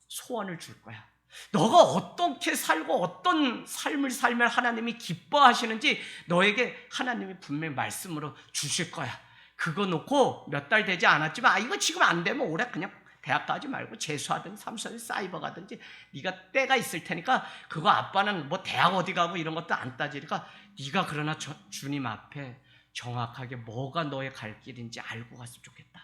소원을 줄 거야. 너가 어떻게 살고 어떤 삶을 살면 하나님이 기뻐하시는지 너에게 하나님이 분명히 말씀으로 주실 거야. 그거 놓고 몇 달 되지 않았지만 이거 지금 안 되면 올해 그냥 대학 가지 말고 재수하든지 사무소에 사이버 가든지 네가 때가 있을 테니까 그거 아빠는 뭐 대학 어디 가고 이런 것도 안 따지니까 네가 그러나 주님 앞에 정확하게 뭐가 너의 갈 길인지 알고 갔으면 좋겠다.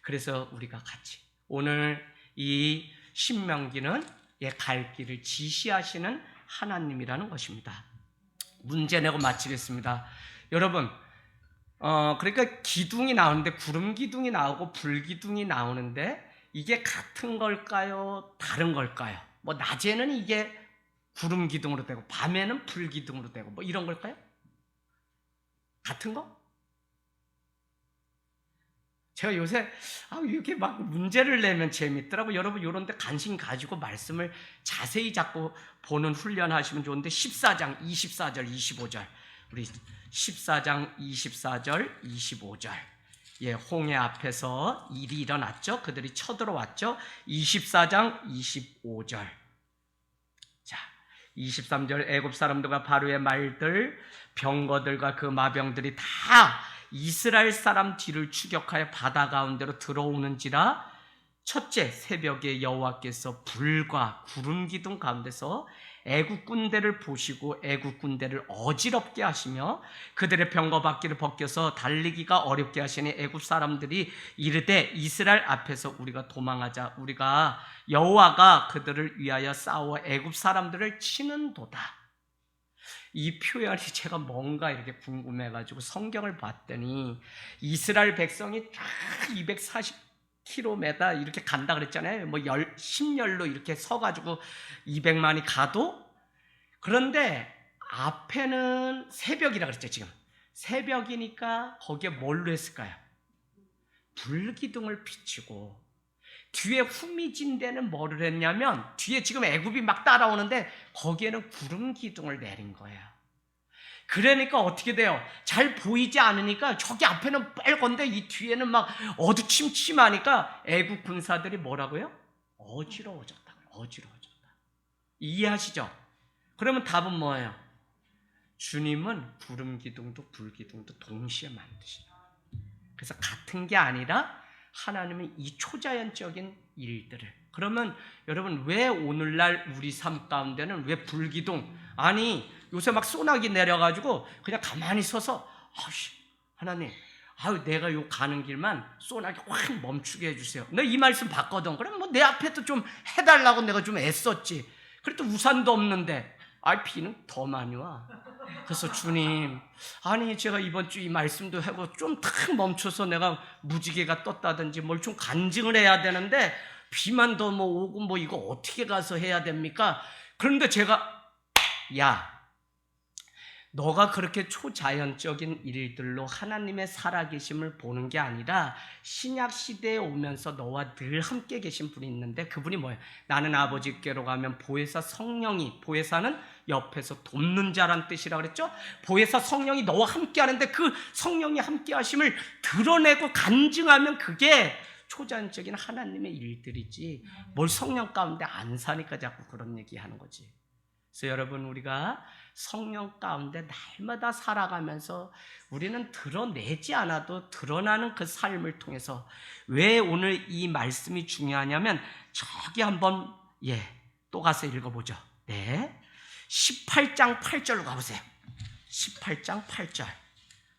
그래서 우리가 같이 오늘 이 신명기는 갈 길을 지시하시는 하나님이라는 것입니다. 문제 내고 마치겠습니다. 여러분, 그러니까 기둥이 나오는데 구름 기둥이 나오고 불 기둥이 나오는데 이게 같은 걸까요? 다른 걸까요? 뭐 낮에는 이게 구름 기둥으로 되고 밤에는 불 기둥으로 되고 뭐 이런 걸까요? 같은 거? 제가 요새 이렇게 막 문제를 내면 재밌더라고요. 여러분 이런 데 관심 가지고 말씀을 자세히 자꾸 보는 훈련하시면 좋은데 14장 24절 25절 우리 14장 24절 25절 홍해 앞에서 일이 일어났죠. 그들이 쳐들어왔죠. 24장 25절 23절 애굽 사람들과 바로의 말들 병거들과 그 마병들이 다 이스라엘 사람 뒤를 추격하여 바다 가운데로 들어오는지라 첫째 새벽에 여호와께서 불과 구름 기둥 가운데서 애굽 군대를 보시고 애굽 군대를 어지럽게 하시며 그들의 병거 바퀴를 벗겨서 달리기가 어렵게 하시니 애굽 사람들이 이르되 이스라엘 앞에서 우리가 도망하자 우리가 여호와가 그들을 위하여 싸워 애굽 사람들을 치는도다. 이 표현이 제가 뭔가 이렇게 궁금해가지고 성경을 봤더니 이스라엘 백성이 쫙 240km 이렇게 간다 그랬잖아요. 뭐 10열로 이렇게 서가지고 200만이 가도 그런데 앞에는 새벽이라 그랬죠. 지금 새벽이니까 거기에 뭘로 했을까요? 불기둥을 비추고 뒤에 후미진 데는 뭐를 했냐면 뒤에 지금 애굽이 막 따라오는데 거기에는 구름 기둥을 내린 거예요. 그러니까 어떻게 돼요? 잘 보이지 않으니까 저기 앞에는 빨간데 이 뒤에는 막 어두침침하니까 애굽 군사들이 뭐라고요? 어지러워졌다. 이해하시죠? 그러면 답은 뭐예요? 주님은 구름 기둥도 불 기둥도 동시에 만드시는 거예요. 그래서 같은 게 아니라 하나님은 이 초자연적인 일들을 그러면 여러분 왜 오늘날 우리 삶 가운데는 왜 불기둥 아니 요새 막 소나기 내려가지고 그냥 가만히 서서 하나님 내가 요 가는 길만 소나기 확 멈추게 해주세요. 내가 이 말씀 봤거든. 그럼 뭐 내 앞에도 좀 해달라고 내가 좀 애썼지. 그래도 우산도 없는데 비는 더 많이 와. 그래서 주님 제가 이번 주 이 말씀도 하고 좀 탁 멈춰서 내가 무지개가 떴다든지 뭘 좀 간증을 해야 되는데 비만 더 뭐 오고 뭐 이거 어떻게 가서 해야 됩니까? 그런데 제가 너가 그렇게 초자연적인 일들로 하나님의 살아계심을 보는 게 아니라 신약 시대에 오면서 너와 늘 함께 계신 분이 있는데 그분이 뭐예요? 나는 아버지께로 가면 보혜사 성령이 보혜사는 옆에서 돕는 자란 뜻이라 그랬죠? 보혜사 성령이 너와 함께 하는데 그 성령이 함께 하심을 드러내고 간증하면 그게 초자연적인 하나님의 일들이지 뭘 성령 가운데 안 사니까 자꾸 그런 얘기하는 거지. 그래서 여러분 우리가 성령 가운데 날마다 살아가면서 우리는 드러내지 않아도 드러나는 그 삶을 통해서 왜 오늘 이 말씀이 중요하냐면 저기 한번 또 가서 읽어보죠. 18장 8절로 가보세요. 18장 8절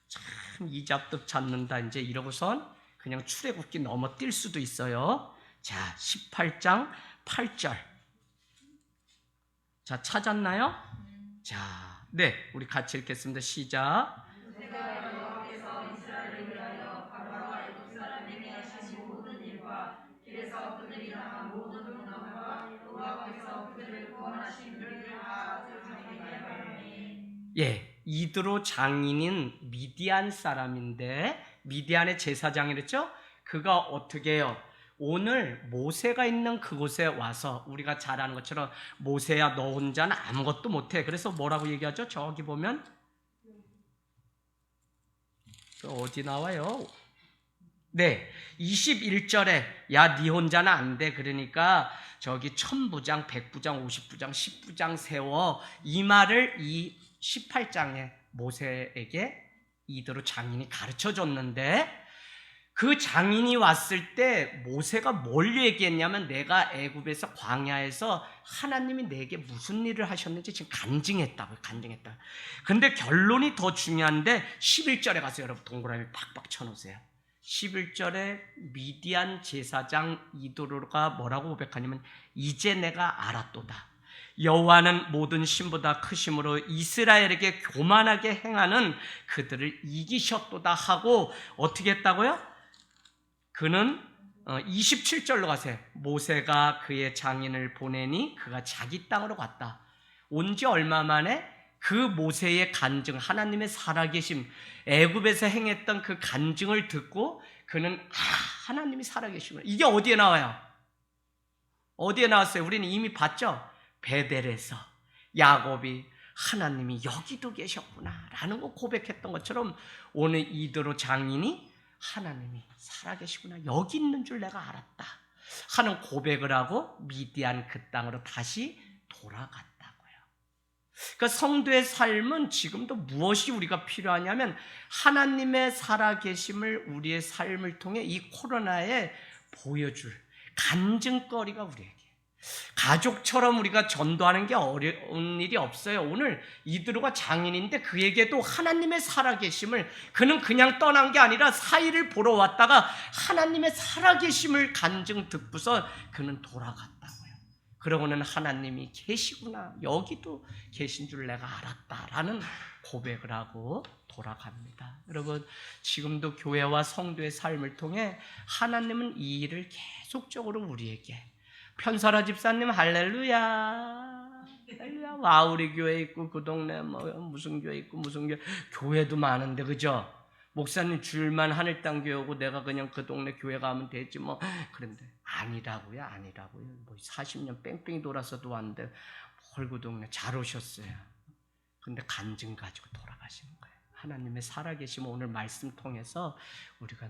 참 이잡듯 찾는다 이제 이러고선 그냥 출애굽기 넘어뛸 수도 있어요. 자 18장 8절 자 찾았나요? 자, 우리 같이 읽겠습니다. 시작. 이드로 장인인 미디안 사람인데 미디안의 제사장이랬죠? 그가 어떻게 해요? 오늘 모세가 있는 그곳에 와서 우리가 잘 아는 것처럼 모세야 너 혼자는 아무것도 못해. 그래서 뭐라고 얘기하죠? 저기 보면 어디 나와요? 21절에 야 네 혼자는 안 돼. 그러니까 저기 1000부장, 100부장, 50부장, 10부장 세워. 이 말을 이 18장에 모세에게 이대로 장인이 가르쳐 줬는데 그 장인이 왔을 때 모세가 뭘 얘기했냐면 내가 애굽에서 광야에서 하나님이 내게 무슨 일을 하셨는지 지금 간증했다고요. 간증했다. 근데 결론이 더 중요한데 11절에 가서 여러분 동그라미 팍팍 쳐놓으세요. 11절에 미디안 제사장 이도로가 뭐라고 고백하냐면 이제 내가 알았도다. 여호와는 모든 신보다 크심으로 이스라엘에게 교만하게 행하는 그들을 이기셨도다 하고 어떻게 했다고요? 그는 27절로 가세요. 모세가 그의 장인을 보내니 그가 자기 땅으로 갔다. 온 지 얼마 만에 그 모세의 간증, 하나님의 살아계심, 애굽에서 행했던 그 간증을 듣고 그는 하나님이 살아계시구나. 이게 어디에 나와요? 어디에 나왔어요? 우리는 이미 봤죠? 베델에서 야곱이 하나님이 여기도 계셨구나 라는 거 고백했던 것처럼 오늘 이드로 장인이 하나님이 살아계시구나 여기 있는 줄 내가 알았다 하는 고백을 하고 미디안 그 땅으로 다시 돌아갔다고요. 그러니까 성도의 삶은 지금도 무엇이 우리가 필요하냐면 하나님의 살아계심을 우리의 삶을 통해 이 코로나에 보여줄 간증거리가 우리에게 가족처럼 우리가 전도하는 게 어려운 일이 없어요. 오늘 이드로가 장인인데 그에게도 하나님의 살아계심을 그는 그냥 떠난 게 아니라 사이를 보러 왔다가 하나님의 살아계심을 간증 듣고서 그는 돌아갔다고요. 그러고는 하나님이 계시구나 여기도 계신 줄 내가 알았다라는 고백을 하고 돌아갑니다. 여러분 지금도 교회와 성도의 삶을 통해 하나님은 이 일을 계속적으로 우리에게 편설아 집사님 할렐루야 할렐루야 와 우리 교회 있고 그 동네 뭐 무슨 교회 있고 무슨 교회도 많은데 그죠? 목사님 주일만 하늘 땅 교회 오고 내가 그냥 그 동네 교회 가면 되지 뭐 그런데 아니라고요. 뭐 40년 뺑뺑이 돌아서도 왔는데 뭘 그 동네 잘 오셨어요. 근데 간증 가지고 돌아가시는 거예요. 하나님의 살아계심 오늘 말씀 통해서 우리가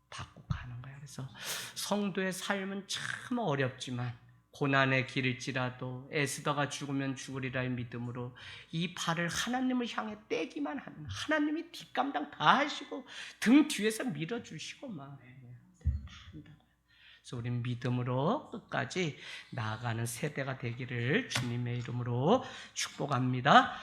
받고 가는 거예요. 그래서 성도의 삶은 참 어렵지만 고난의 길일지라도 에스더가 죽으면 죽으리라의 믿음으로 이 발을 하나님을 향해 떼기만 하는 하나님이 뒷감당 다 하시고 등 뒤에서 밀어주시고 막 다 한다고요. 그래서 우린 믿음으로 끝까지 나아가는 세대가 되기를 주님의 이름으로 축복합니다.